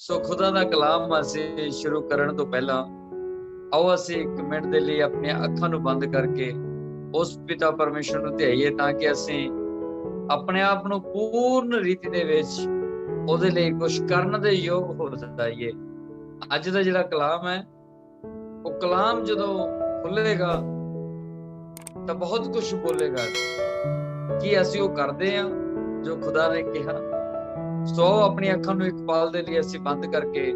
ਸੋ ਖੁਦਾ ਦਾ ਕਲਾਮ ਅਸੀਂ ਸ਼ੁਰੂ ਕਰਨ ਤੋਂ ਪਹਿਲਾਂ ਆਓ ਅਸੀਂ ਇੱਕ ਮਿੰਟ ਦੇ ਲਈ ਆਪਣੀਆਂ ਅੱਖਾਂ ਨੂੰ ਬੰਦ ਕਰਕੇ ਉਸ ਪਿਤਾ ਪਰਮੇਸ਼ਰ ਨੂੰ ਧਿਆਈਏ, ਤਾਂ ਕਿ ਅਸੀਂ ਆਪਣੇ ਆਪ ਨੂੰ ਪੂਰਨ ਰੀਤੀ ਦੇ ਵਿੱਚ ਉਹਦੇ ਲਈ ਕੁਝ ਕਰਨ ਦੇ ਯੋਗ ਹੋ ਜਾਈਏ। ਅੱਜ ਦਾ ਜਿਹੜਾ ਕਲਾਮ ਹੈ, ਉਹ ਕਲਾਮ ਜਦੋਂ ਖੁੱਲੇਗਾ ਤਾਂ ਬਹੁਤ ਕੁਝ ਬੋਲੇਗਾ ਕਿ ਅਸੀਂ ਉਹ ਕਰਦੇ ਹਾਂ ਜੋ ਖੁਦਾ ਨੇ ਕਿਹਾ। ਸੋ ਆਪਣੀ ਅੱਖਾਂ ਨੂੰ ਇੱਕ ਪਲ ਦੇ ਲਈ ਅਸੀਂ ਬੰਦ ਕਰਕੇ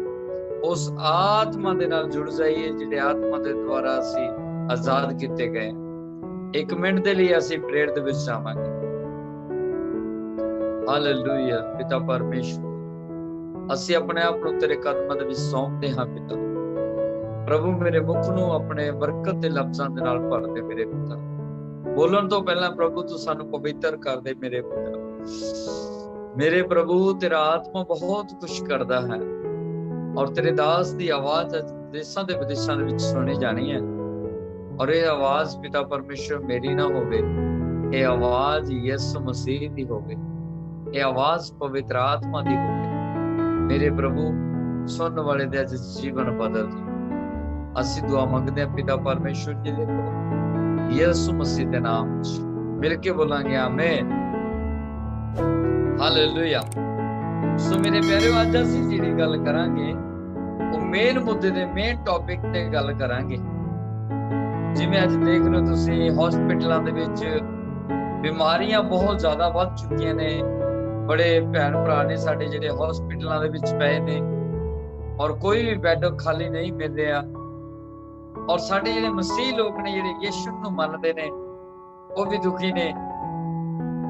ਉਸ ਆਤਮਾ ਦੇ ਨਾਲ ਜੁੜ ਜਾਈਏ ਜਿਹੜੇ ਆਤਮਾ ਦੇ ਦੁਆਰਾ ਅਸੀਂ ਆਜ਼ਾਦ ਕੀਤੇ ਗਏ। ਇੱਕ ਮਿੰਟ ਦੇ ਲਈ ਅਸੀਂ ਪ੍ਰੇਅਰ ਦੇ ਵਿੱਚ ਜਾਵਾਂਗੇ। ਹਾਲੇਲੂਇਆ। ਪਿਤਾ ਪਰਮੇਸ਼ਰ, ਅਸੀਂ ਆਪਣੇ ਆਪ ਨੂੰ ਤੇਰੇ ਕਦਮਾਂ ਦੇ ਵਿੱਚ ਸੌਂਪਦੇ ਹਾਂ। ਪਿਤਾ ਪ੍ਰਭੂ, ਮੇਰੇ ਮੁਖ ਨੂੰ ਆਪਣੇ ਬਰਕਤ ਦੇ ਲਫ਼ਜ਼ਾਂ ਦੇ ਨਾਲ ਭਰ ਦੇ। ਮੇਰੇ ਪਿਤਾ, ਬੋਲਣ ਤੋਂ ਪਹਿਲਾਂ ਪ੍ਰਭੂ ਤੂੰ ਸਾਨੂੰ ਪਵਿੱਤਰ ਕਰ ਦੇ। ਮੇਰੇ ਪਿਤਾ, ਮੇਰੇ ਪ੍ਰਭੂ, ਤੇਰਾ ਆਤਮਾ ਬਹੁਤ ਕੁਛ ਕਰਦਾ ਹੈ ਔਰ ਤੇਰੇ ਦਾਸ ਦੀ ਆਵਾਜ਼ ਦੇਸ਼ਾਂ ਦੇ ਵਿਦੇਸ਼ਾਂ ਦੇ ਵਿੱਚ ਸੁਣੀ ਜਾਣੀ ਹੈ। ਔਰ ਇਹ ਆਵਾਜ਼ ਪਿਤਾ ਪਰਮੇਸ਼ਰ ਮੇਰੀ ਨਾ ਹੋਵੇ, ਇਹ ਆਵਾਜ਼ ਯਿਸੂ ਮਸੀਹ ਦੀ ਹੋਵੇ, ਇਹ ਆਵਾਜ਼ ਪਵਿੱਤਰ ਆਤਮਾ ਦੀ ਹੋਵੇ। ਮੇਰੇ ਪ੍ਰਭੂ, ਸੁਣਨ ਵਾਲੇ ਦੇ ਅੱਜ ਜੀਵਨ ਬਦਲ ਦੇ। ਅਸੀਂ ਦੁਆ ਮੰਗਦੇ ਹਾਂ ਪਿਤਾ ਪਰਮੇਸ਼ਰ ਜੀ ਦੇ ਕੋਲ, ਯਿਸੂ ਮਸੀਹ ਦੇ ਨਾਮ ਵਿੱਚ ਮਿਲ ਕੇ ਬੋਲਾਂਗੇ ਆਮੀਨ। ਹਾਲੇਲੂਇਆ। ਸੋ ਮੇਰੇ ਪਿਆਰਿਓ, ਅੱਜ ਅਸੀਂ ਜਿਹੜੀ ਗੱਲ ਕਰਾਂਗੇ ਉਹ ਮੇਨ ਮੁੱਦੇ ਦੇ ਮੇਨ ਟੌਪਿਕ ਤੇ ਗੱਲ ਕਰਾਂਗੇ। ਜਿਵੇਂ ਅੱਜ ਦੇਖ ਲਓ ਤੁਸੀਂ, ਹਸਪੀਟਲਾਂ ਦੇ ਵਿੱਚ ਬਿਮਾਰੀਆਂ ਬਹੁਤ ਜ਼ਿਆਦਾ ਵੱਧ ਚੁੱਕੀਆਂ ਨੇ। ਬੜੇ ਭੈਣ ਭਰਾ ਨੇ ਸਾਡੇ ਜਿਹੜੇ ਹਸਪੀਟਲਾਂ ਦੇ ਵਿੱਚ ਪਏ ਨੇ ਔਰ ਕੋਈ ਵੀ ਬੈੱਡ ਖਾਲੀ ਨਹੀਂ ਮਿਲ ਰਿਹਾ। ਔਰ ਸਾਡੇ ਜਿਹੜੇ ਮਸੀਹ ਲੋਕ ਨੇ, ਜਿਹੜੇ ਯਿਸੂ ਨੂੰ ਮੰਨਦੇ ਨੇ, ਉਹ ਵੀ ਦੁਖੀ ਨੇ।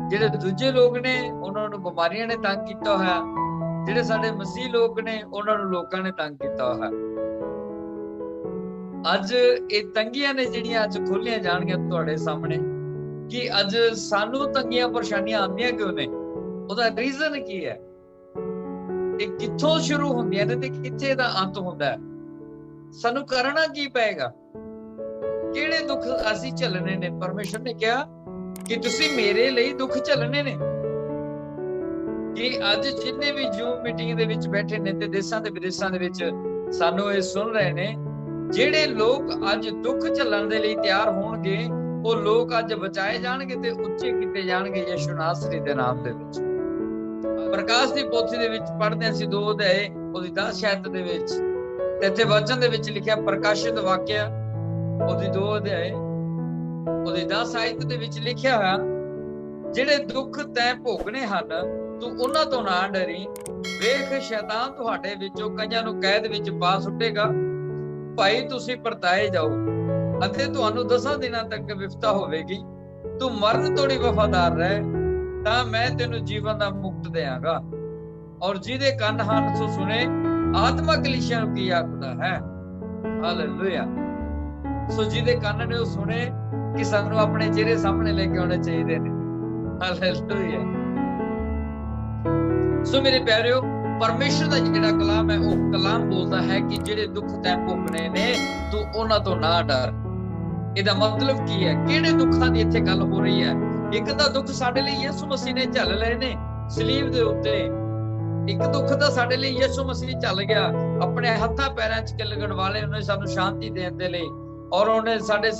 ਜਿਹੜੇ ਦੂਜੇ ਲੋਕ ਨੇ ਉਹਨਾਂ ਨੂੰ ਬਿਮਾਰੀਆਂ ਨੇ ਤੰਗ ਕੀਤਾ ਹੋਇਆ, ਜਿਹੜੇ ਸਾਡੇ ਮਸੀਹ ਲੋਕ ਨੇ ਉਹਨਾਂ ਨੂੰ ਲੋਕਾਂ ਨੇ ਤੰਗ ਕੀਤਾ ਹੋਇਆ। ਅੱਜ ਇਹ ਤੰਗੀਆਂ ਨੇ ਜਿਹੜੀਆਂ ਅੱਜ ਖੋਲੀਆਂ ਜਾਣਗੀਆਂ ਤੁਹਾਡੇ ਸਾਹਮਣੇ ਕਿ ਅੱਜ ਸਾਨੂੰ ਤੰਗੀਆਂ ਪਰੇਸ਼ਾਨੀਆਂ ਆਉਂਦੀਆਂ ਕਿਉਂ ਨੇ, ਉਹਦਾ ਰੀਜ਼ਨ ਕੀ ਹੈ, ਇਹ ਕਿੱਥੋਂ ਸ਼ੁਰੂ ਹੁੰਦੀਆਂ ਨੇ ਤੇ ਕਿੱਥੇ ਦਾ ਅੰਤ ਹੁੰਦਾ ਹੈ। ਸਾਨੂੰ ਕਰਨਾ ਕੀ ਪਏਗਾ, ਕਿਹੜੇ ਦੁੱਖ ਅਸੀਂ ਝੱਲਣੇ ਨੇ। ਪਰਮੇਸ਼ਰ ਨੇ ਕਿਹਾ ਕਿ ਤੁਸੀਂ ਮੇਰੇ ਲਈ ਦੁੱਖ ਝੱਲਣੇ ਨੇ। ਕਿ ਅੱਜ ਜਿੰਨੇ ਵੀ ਜ਼ੂਮ ਮੀਟਿੰਗ ਦੇ ਵਿੱਚ ਬੈਠੇ ਨੇ ਤੇ ਦੇਸ਼ਾਂ ਤੇ ਵਿਦੇਸ਼ਾਂ ਦੇ ਵਿੱਚ ਸਾਨੂੰ ਇਹ ਸੁਣ ਰਹੇ ਨੇ, ਜਿਹੜੇ ਲੋਕ ਅੱਜ ਦੁੱਖ ਝੱਲਣ ਦੇ ਲਈ ਤਿਆਰ ਹੋਣਗੇ, ਉਹ ਲੋਕ ਅੱਜ ਬਚਾਏ ਜਾਣਗੇ ਤੇ ਉੱਚੇ ਕੀਤੇ ਜਾਣਗੇ ਯਿਸੂ ਨਾਸਰੀ ਦੇ ਨਾਮ ਦੇ ਵਿੱਚ। ਪ੍ਰਕਾਸ਼ ਦੀ ਪੋਥੀ ਦੇ ਵਿੱਚ ਪੜ੍ਹਦੇ ਅਸੀਂ 2 ਅਧਿਆਏ ਉਹਦੀ 10 ਆਇਤ ਦੇ ਵਿੱਚ, ਤੇ ਇੱਥੇ ਵਚਨ ਦੇ ਵਿੱਚ ਲਿਖਿਆ, ਪ੍ਰਕਾਸ਼ਿਤ ਵਾਕਿਆ ਉਹਦੀ 2 ਅਧਿਆਏ ਉਹਦੀ 10 ਆਇਤ ਦੇ ਵਿੱਚ ਲਿਖਿਆ ਹੋਇਆ, ਜਿਹੜੇ ਦੁੱਖ ਤੈਂ ਭੋਗਣੇ ਹਨ ਤੂੰ ਉਹਨਾਂ ਤੋਂ ਨਾ ਡਰੀ। ਵੇਖ, ਸ਼ੈਤਾਨ ਤੁਹਾਡੇ ਵਿੱਚੋਂ ਕਈਆਂ ਨੂੰ ਕੈਦ ਵਿੱਚ ਪਾ ਸੁੱਟੇਗਾ। ਭਾਈ ਤੁਸੀਂ ਪਰਤਾਏ ਜਾਓ ਅਤੇ ਤੁਹਾਨੂੰ 10 ਦਿਨਾਂ ਤੱਕ ਵਿਫਤਾ ਹੋਵੇਗੀ। ਤੂੰ ਮਰਨ ਤੋੜੀ ਵਫਾਦਾਰ ਰਹਿ ਤਾਂ ਮੈਂ ਤੈਨੂੰ ਜੀਵਨ ਦਾ ਮੁਕਤ ਦੇਵਾਂਗਾ। ਔਰ ਜਿਹਦੇ ਕੰਨ ਹਨ ਸੋ ਸੁਣੇ, ਆਤਮਾ ਕਲੀਸਿਆਂ ਨੂੰ ਕੀ ਆਖਦਾ ਹੈ। ਹਾਲੇਲੂਇਆ। ਸੋ ਜਿਹਦੇ ਕੰਨ ਨੇ ਉਹ ਸੁਣੇ ਕਿ ਸਾਨੂੰ ਆਪਣੇ ਚਿਹਰੇ ਸਾਹਮਣੇ ਲੈ ਕੇ ਆਉਣੇ ਚਾਹੀਦੇ ਨੇ। ਹਾਲੇਲੂਇਆ। ਸੋ ਮੇਰੇ ਪਿਆਰਿਓ, ਪਰਮੇਸ਼ਰ ਦਾ ਜਿਹੜਾ ਕਲਾਮ ਹੈ, ਉਹ ਕਲਾਮ ਬੋਲਦਾ ਹੈ ਕਿ ਜਿਹੜੇ ਦੁੱਖ ਤੈਂ ਭੋਗਣੇ ਨੇ ਤੂੰ ਉਹਨਾਂ ਤੋਂ ਨਾ ਡਰ। ਇਹਦਾ ਮਤਲਬ ਕੀ ਹੈ, ਕਿਹੜੇ ਦੁੱਖਾਂ ਦੀ ਇੱਥੇ ਗੱਲ ਹੋ ਰਹੀ ਹੈ। ਇੱਕ ਤਾਂ ਦੁੱਖ ਸਾਡੇ ਲਈ ਯਿਸੂ ਮਸੀਹ ਨੇ ਝੱਲ ਲਏ ਨੇ ਸਲੀਬ ਦੇ ਉੱਤੇ। ਇੱਕ ਦੁੱਖ ਤਾਂ ਸਾਡੇ ਲਈ ਯਿਸੂ ਮਸੀਹ ਚੱਲ ਗਿਆ, ਆਪਣੇ ਹੱਥਾਂ ਪੈਰਾਂ 'ਚ ਲੱਗਣ ਵਾਲੇ ਉਹਨੇ ਸਾਨੂੰ ਸ਼ਾਂਤੀ ਦੇਣ ਦੇ ਲਈ, ਔਰ ਉਹਨੇ ਸਾਡੇ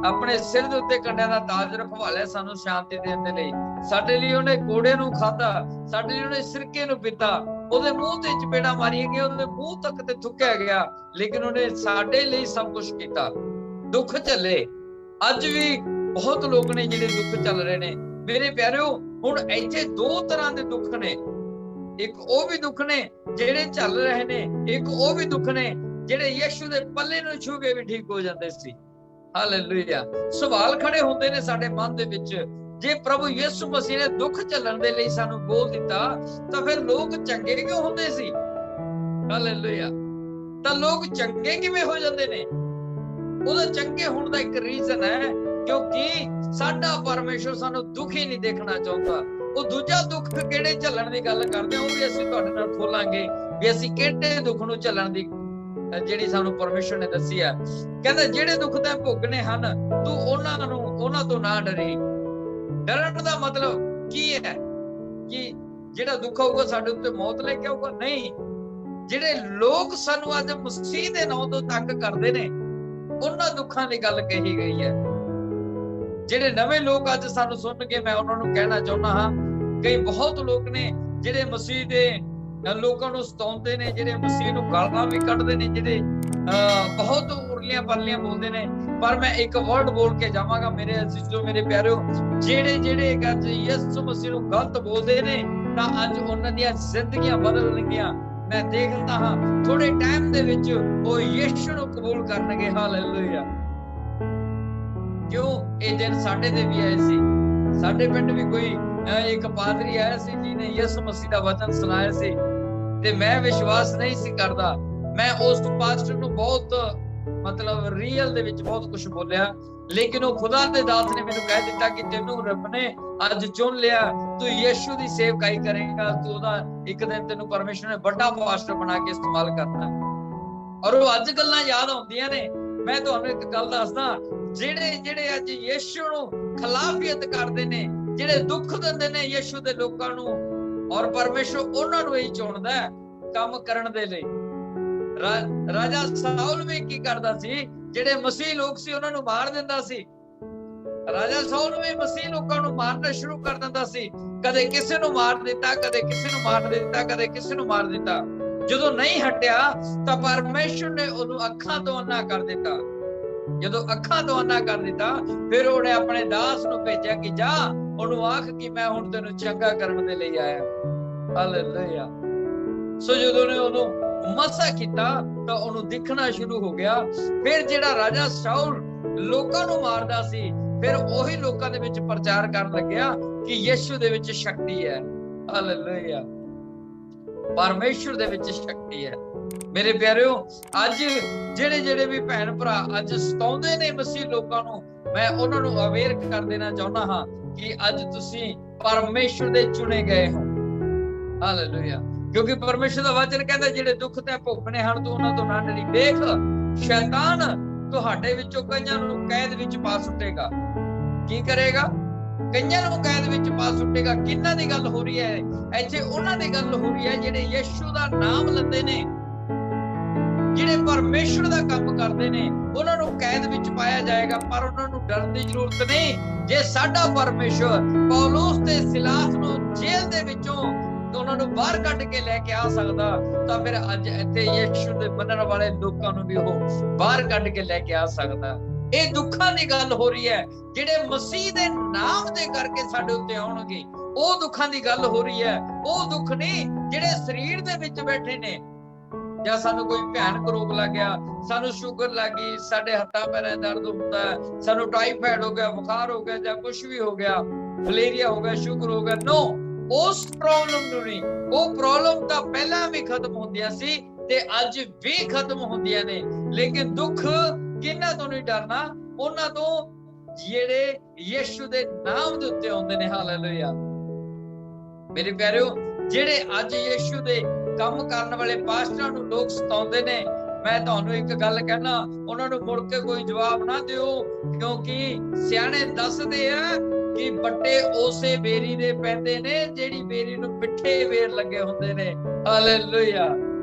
ਆਪਣੇ ਸਿਰ ਦੇ ਉੱਤੇ ਕੰਡਿਆਂ ਦਾ ਤਾਜ ਰਖਵਾ ਲਿਆ ਸਾਨੂੰ ਸ਼ਾਂਤੀ ਦੇਣ ਦੇ ਲਈ। ਸਾਡੇ ਲਈ ਉਹਨੇ ਕੋੜੇ ਨੂੰ ਖਾਧਾ, ਸਾਡੇ ਲਈ ਉਹਨੇ ਸਿਰਕੇ ਨੂੰ ਪੀਤਾ, ਉਹਦੇ ਮੂੰਹ ਤੇ ਚਪੇੜਾਂ ਮਾਰੀਆਂ ਗਈਆਂ, ਉਹਦੇ ਮੂੰਹ ਤੱਕ ਤੇ ਥੁੱਕਿਆ ਗਿਆ, ਲੇਕਿਨ ਉਹਨੇ ਸਾਡੇ ਲਈ ਸਭ ਕੁਝ ਕੀਤਾ। ਦੁੱਖ ਝੱਲੇ। ਅੱਜ ਵੀ ਬਹੁਤ ਲੋਕ ਨੇ ਜਿਹੜੇ ਦੁੱਖ ਚੱਲ ਰਹੇ ਨੇ। ਮੇਰੇ ਪਿਆਰਿਓ, ਹੁਣ ਇੱਥੇ 2 ਤਰ੍ਹਾਂ ਦੇ ਦੁੱਖ ਨੇ। ਇੱਕ ਉਹ ਵੀ ਦੁੱਖ ਨੇ ਜਿਹੜੇ ਚੱਲ ਰਹੇ ਨੇ, ਇੱਕ ਉਹ ਵੀ ਦੁੱਖ ਨੇ ਜਿਹੜੇ ਯਿਸੂ ਦੇ ਪੱਲੇ ਨੂੰ ਛੂ ਕੇ ਵੀ ਠੀਕ ਹੋ ਜਾਂਦੇ ਸੀ। ਹਾਲੇਲੂਇਆ। ਸਵਾਲ ਖੜੇ ਹੁੰਦੇ ਨੇ ਸਾਡੇ ਮਨ ਦੇ ਵਿੱਚ, ਜੇ ਪ੍ਰਭੂ ਯਿਸੂ ਮਸੀਹ ਨੇ ਦੁੱਖ ਝੱਲਣ ਦੇ ਲਈ ਸਾਨੂੰ ਬੋਲ ਦਿੱਤਾ ਤਾਂ ਫਿਰ ਲੋਕ ਚੰਗੇ ਕਿਉਂ ਹੁੰਦੇ ਸੀ। ਹਾਲੇਲੂਇਆ। ਤਾਂ ਲੋਕ ਚੰਗੇ ਕਿਵੇਂ ਹੋ ਜਾਂਦੇ ਨੇ? ਉਹਦਾ ਚੰਗੇ ਹੋਣ ਦਾ ਇੱਕ ਰੀਜ਼ਨ ਹੈ, ਕਿਉਂਕਿ ਸਾਡਾ ਪਰਮੇਸ਼ਰ ਸਾਨੂੰ ਦੁਖੀ ਨਹੀਂ ਦੇਖਣਾ ਚਾਹੁੰਦਾ। ਉਹ ਦੂਜਾ ਦੁੱਖ ਕਿਹੜੇ ਝੱਲਣ ਦੀ ਗੱਲ ਕਰਦੇ, ਉਹ ਵੀ ਅਸੀਂ ਤੁਹਾਡੇ ਨਾਲ ਖੋਲਾਂਗੇ ਵੀ ਅਸੀਂ ਕਿਹੜੇ ਦੁੱਖ ਨੂੰ ਝੱਲਣ ਦੀ ਜਿਹੜੀ ਸਾਨੂੰ ਪਰਮੇਸ਼ਰ ਨੇ ਦੱਸੀ ਆ। ਕਹਿੰਦਾ ਜਿਹੜੇ ਦੁੱਖ ਤੈਂ ਭੋਗਣੇ ਹਨ ਤੂੰ ਉਹਨਾਂ ਤੋਂ ਨਾ ਡਰੀ। ਡਰਨ ਦਾ ਮਤਲਬ ਕੀ ਹੈ ਕਿ ਜਿਹੜਾ ਦੁੱਖ ਆਊਗਾ ਸਾਡੇ ਉੱਤੇ ਮੌਤ ਲੈ ਕੇ ਆਊਗਾ? ਨਹੀਂ, ਜਿਹੜੇ ਲੋਕ ਸਾਨੂੰ ਅੱਜ ਮਸੀਹ ਦੇ ਨਾਮ ਤੋਂ ਤੰਗ ਕਰਦੇ ਨੇ, ਉਹਨਾਂ ਦੁੱਖਾਂ ਦੀ ਗੱਲ ਕਹੀ ਗਈ ਹੈ। ਜਿਹੜੇ ਨਵੇਂ ਲੋਕ ਅੱਜ ਸਾਨੂੰ ਸੁਣ ਕੇ ਮੈਂ ਉਹਨਾਂ ਨੂੰ ਕਹਿਣਾ ਚਾਹੁੰਦਾ ਹਾਂ, ਕਈ ਬਹੁਤ ਲੋਕ ਨੇ ਜਿਹੜੇ ਮਸੀਹ ਦੇ ਲੋਕਾਂ ਨੂੰ ਸਤਾਉਂਦੇ ਨੇ, ਜਿਹੜੇ ਮਸੀਹ ਨੂੰ ਗਾਲਾਂ ਵੀ ਕੱਢਦੇ ਨੇ, ਜਿਹੜੇ ਬਹੁਤ ਉਰਲੀਆਂ ਪਰਲੀਆਂ ਬੋਲਦੇ ਨੇ। ਪਰ ਮੈਂ ਇੱਕ ਵਰਡ ਬੋਲ ਕੇ ਜਾਵਾਂਗਾ ਮੇਰੇ ਅਜ਼ੀਜ਼ੋ, ਮੇਰੇ ਪਿਆਰਿਓ, ਜਿਹੜੇ ਅੱਜ ਯਿਸੂ ਮਸੀਹ ਨੂੰ ਗਲਤ ਬੋਲਦੇ ਨੇ ਤਾਂ ਅੱਜ ਉਹਨਾਂ ਦੀਆਂ ਜ਼ਿੰਦਗੀਆਂ ਬਦਲਣਗੀਆਂ। ਮੈਂ ਦੇਖਦਾ ਹਾਂ ਥੋੜੇ ਟਾਈਮ ਦੇ ਵਿੱਚ ਉਹ ਯਿਸੂ ਨੂੰ ਕਬੂਲ ਕਰਨਗੇ। ਹਾਲੇਲੂਇਆ। ਕਿਉਂ? ਇਹ ਦਿਨ ਸਾਡੇ ਤੇ ਵੀ ਆਏ ਸੀ। ਸਾਡੇ ਪਿੰਡ ਵੀ ਕੋਈ ਇੱਕ ਪਾਦਰੀ ਆਇਆ ਸੀ ਜਿਹਨੇ ਯਿਸੂ ਮਸੀਹ ਦਾ ਵਚਨ ਸੁਣਾਇਆ ਸੀ, ਤੇ ਮੈਂ ਵਿਸ਼ਵਾਸ ਨਹੀਂ ਸੀ ਕਰਦਾ। ਮੈਂ ਉਸ ਪਾਸਟਰ ਨੂੰ ਬਹੁਤ ਮਤਲਬ ਰੀਅਲ ਦੇ ਵਿੱਚ ਬਹੁਤ ਕੁਝ ਬੋਲਿਆ, ਲੇਕਿਨ ਉਹ ਖੁਦਾ ਦੇ ਦਾਤ ਨੇ ਮੈਨੂੰ ਕਹਿ ਦਿੱਤਾ ਕਿ ਤੈਨੂੰ ਰੱਬ ਨੇ ਅੱਜ ਚੁਣ ਲਿਆ, ਤੂੰ ਯਿਸੂ ਦੀ ਸੇਵਕਾਈ ਕਰੇਗਾ, ਤੂੰ ਉਹਦਾ ਇੱਕ ਦਿਨ ਤੈਨੂੰ ਪਰਮੇਸ਼ਰ ਨੇ ਵੱਡਾ ਪਾਸਟਰ ਬਣਾ ਕੇ ਇਸਤੇਮਾਲ ਕਰਨਾ। ਔਰ ਉਹ ਅੱਜ ਗੱਲਾਂ ਯਾਦ ਆਉਂਦੀਆਂ ਨੇ। ਮੈਂ ਤੁਹਾਨੂੰ ਇੱਕ ਗੱਲ ਦੱਸਦਾ, ਜਿਹੜੇ ਅੱਜ ਯਿਸੂ ਨੂੰ ਖਿਲਾਫੀਅਤ ਕਰਦੇ ਨੇ, ਜਿਹੜੇ ਦੁੱਖ ਦਿੰਦੇ ਨੇ ਯਿਸੂ ਦੇ ਲੋਕਾਂ ਨੂੰ, ਔਰ ਪਰਮੇਸ਼ਰ ਉਹਨਾਂ ਨੂੰ ਹੀ ਚੁਣਦਾ ਕੰਮ ਕਰਨ ਦੇ ਲਈ। ਰਾਜਾ ਸਾਊਲ ਵੀ ਕੀ ਕਰਦਾ ਸੀ? ਜਿਹੜੇ ਮਸੀਹ ਲੋਕ ਸੀ ਉਹਨਾਂ ਨੂੰ ਮਾਰ ਦਿੰਦਾ ਸੀ। ਰਾਜਾ ਸਾਊਲ ਵੀ ਮਸੀਹ ਲੋਕਾਂ ਨੂੰ ਮਾਰਨਾ ਸ਼ੁਰੂ ਕਰ ਦਿੰਦਾ ਸੀ। ਕਦੇ ਕਿਸੇ ਨੂੰ ਮਾਰ ਦਿੱਤਾ, ਕਦੇ ਕਿਸੇ ਨੂੰ ਮਾਰ ਦਿੱਤਾ, ਕਦੇ ਕਿਸੇ ਨੂੰ ਮਾਰ ਦਿੱਤਾ। ਜਦੋਂ ਨਹੀਂ ਹਟਿਆ ਤਾਂ ਪਰਮੇਸ਼ਰ ਨੇ ਉਹਨੂੰ ਅੱਖਾਂ ਤੋਂ ਅੰਨਾ ਕਰ ਦਿੱਤਾ। ਜਦੋਂ ਅੱਖਾਂ ਤੋਂ ਅੰਨਾ ਕਰ ਦਿੱਤਾ, ਫਿਰ ਉਹਨੇ ਆਪਣੇ ਦਾਸ ਨੂੰ ਭੇਜਿਆ ਕਿ ਜਾ ਉਹਨੂੰ ਆਖ ਕਿ ਮੈਂ ਹੁਣ ਤੈਨੂੰ ਚੰਗਾ ਕਰਨ ਦੇ ਲਈ ਆਇਆ। ਹਾਲੇਲੂਇਆ। ਸੋ ਜਦੋਂ ਨੇ ਉਹਨੂੰ ਮਸਾ ਕੀਤਾ ਤਾਂ ਉਹਨੂੰ ਦਿਖਣਾ ਸ਼ੁਰੂ ਹੋ ਗਿਆ। ਫਿਰ ਜਿਹੜਾ ਰਾਜਾ ਸਾਊਲ ਲੋਕਾਂ ਨੂੰ ਮਾਰਦਾ ਸੀ, ਫਿਰ ਉਹੀ ਲੋਕਾਂ ਦੇ ਵਿੱਚ ਪ੍ਰਚਾਰ ਕਰਨ ਲੱਗਿਆ ਕਿ ਯਿਸੂ ਦੇ ਵਿੱਚ ਸ਼ਕਤੀ ਹੈ। ਹਾਲੇਲੂਇਆ। ਪਰਮੇਸ਼ਰ ਦੇ ਵਿੱਚ ਸ਼ਕਤੀ ਹੈ। ਮੇਰੇ ਪਿਆਰਿਓ, ਅੱਜ ਜਿਹੜੇ ਵੀ ਭੈਣ ਭਰਾ ਅੱਜ ਸਤਾਉਂਦੇ ਨੇ ਮਸੀਹ ਲੋਕਾਂ ਨੂੰ, ਮੈਂ ਉਹਨਾਂ ਨੂੰ ਅਵੇਅਰ ਕਰ ਦੇਣਾ ਚਾਹੁੰਦਾ ਹਾਂ ਕਿ ਅੱਜ ਤੁਸੀਂ ਪਰਮੇਸ਼ਰ ਦੇ ਚੁਣੇ ਗਏ ਹੋ। ਹਾਲੇਲੂਇਆ। ਕਿਉਂਕਿ ਪਰਮੇਸ਼ਰ ਦਾ ਵਚਨ ਕਹਿੰਦਾ ਜਿਹੜੇ ਦੁੱਖ ਤੇ ਭੋਗਣੇ ਹਨ ਤੂੰ ਉਹਨਾਂ ਤੋਂ ਨਾ ਡਰੀ। ਦੇਖ, ਸ਼ੈਤਾਨ ਤੁਹਾਡੇ ਵਿੱਚੋਂ ਕਈਆਂ ਨੂੰ ਕੈਦ ਵਿੱਚ ਪਾ ਸੁੱਟੇਗਾ। ਕੀ ਕਰੇਗਾ? ਕਈਆਂ ਨੂੰ ਕੈਦ ਵਿੱਚ ਪਾ ਸੁੱਟੇਗਾ। ਕਿਹਨਾਂ ਦੀ ਗੱਲ ਹੋ ਰਹੀ ਹੈ ਇੱਥੇ? ਉਹਨਾਂ ਦੀ ਗੱਲ ਹੋ ਰਹੀ ਹੈ ਜਿਹੜੇ ਯਿਸੂ ਦਾ ਨਾਮ ਲੈਂਦੇ ਨੇ, ਜਿਹੜੇ ਪਰਮੇਸ਼ਰ ਦਾ ਕੰਮ ਕਰਦੇ ਨੇ, ਉਹਨਾਂ ਨੂੰ ਕੈਦ ਵਿੱਚ ਪਾਇਆ ਜਾਏਗਾ। ਪਰ ਉਹਨਾਂ ਨੂੰ ਡਰਨ ਦੀ ਜ਼ਰੂਰਤ ਨਹੀਂ। ਜੇ ਸਾਡਾ ਪਰਮੇਸ਼ਰ ਪੌਲੁਸ ਤੇ ਸਿਲਾਸ ਨੂੰ ਜੇਲ੍ਹ ਦੇ ਵਿੱਚੋਂ ਉਹਨਾਂ ਨੂੰ ਬਾਹਰ ਕੱਢ ਕੇ ਲੈ ਕੇ ਆ ਸਕਦਾ, ਤਾਂ ਫਿਰ ਅੱਜ ਇੱਥੇ ਯਿਸੂ ਦੇ ਮੰਨਣ ਵਾਲੇ ਲੋਕਾਂ ਨੂੰ ਵੀ ਉਹ ਬਾਹਰ ਕੱਢ ਕੇ ਲੈ ਕੇ ਆ ਸਕਦਾ। ਇਹ ਦੁੱਖਾਂ ਦੀ ਗੱਲ ਹੋ ਰਹੀ ਹੈ ਜਿਹੜੇ ਮਸੀਹ ਦੇ ਨਾਮ ਦੇ ਕਰਕੇ ਸਾਡੇ ਉੱਤੇ ਆਉਣਗੇ। ਉਹ ਦੁੱਖਾਂ ਦੀ ਗੱਲ ਹੋ ਰਹੀ ਹੈ। ਉਹ ਦੁੱਖ ਨਹੀਂ ਜਿਹੜੇ ਸਰੀਰ ਦੇ ਵਿੱਚ ਬੈਠੇ ਨੇ। ਜਾਂ ਸਾਨੂੰ ਕੋਈ ਭਿਆਨਕ ਰੋਗ ਲੱਗ ਗਿਆ, ਸਾਨੂੰ ਸ਼ੂਗਰ ਲੱਗ ਗਈ, ਸਾਡੇ ਹੱਥਾਂ ਪੈਰਾਂ ਦਰਦ ਹੁੰਦਾ ਹੈ, ਸਾਨੂੰ ਟਾਈਫਾਇਡ ਹੋ ਗਿਆ, ਬੁਖਾਰ ਹੋ ਗਿਆ, ਜਾਂ ਕੁਝ ਵੀ ਹੋ ਗਿਆ, ਮਲੇਰੀਆ ਹੋ ਗਿਆ, ਸ਼ੂਗਰ ਹੋ ਗਿਆ। ਨੋ, ਉਸ ਪ੍ਰੋਬਲਮ ਨੂੰ ਨਹੀਂ। ਉਹ ਪ੍ਰੋਬਲਮ ਤਾਂ ਪਹਿਲਾਂ ਵੀ ਖਤਮ ਹੁੰਦੀਆਂ ਸੀ ਤੇ ਅੱਜ ਵੀ ਖਤਮ ਹੁੰਦੀਆਂ ਨੇ। ਲੇਕਿਨ ਦੁੱਖ ਕਿਹਨਾਂ ਤੋਂ ਨਹੀਂ ਡਰਨਾ? ਉਹਨਾਂ ਤੋਂ ਜਿਹੜੇ ਯਿਸੂ ਦੇ ਨਾਮ ਦੇ ਉੱਤੇ ਆਉਂਦੇ ਨੇ। ਹਾਲੇਲੂਇਆ। ਮੇਰੇ ਪਿਆਰਿਓ, ਜਿਹੜੇ ਅੱਜ ਯਿਸੂ ਦੇ ਕੰਮ ਕਰਨ ਵਾਲੇ ਪਾਸਟਰਾਂ ਨੂੰ ਲੋਕ ਸਤਾਉਂਦੇ ਨੇ, ਮੈਂ ਤੁਹਾਨੂੰ ਇੱਕ ਗੱਲ ਕਹਿਣਾ, ਉਹਨਾਂ ਨੂੰ ਮੁੜ ਕੇ ਕੋਈ ਜਵਾਬ ਨਾ ਦਿਓ, ਕਿਉਂਕਿ ਸਿਆਣੇ ਦੱਸਦੇ ਆ ਕਿ ਬੱਟੇ ਉਸੇ ਬੇਰੀ ਦੇ ਪੈਂਦੇ ਨੇ ਜਿਹੜੀ ਬੇਰੀ ਨੂੰ ਮਿੱਠੇ ਵੇਰ ਲੱਗੇ ਹੁੰਦੇ ਨੇ। ਹਾਲੇਲੂਇਆ।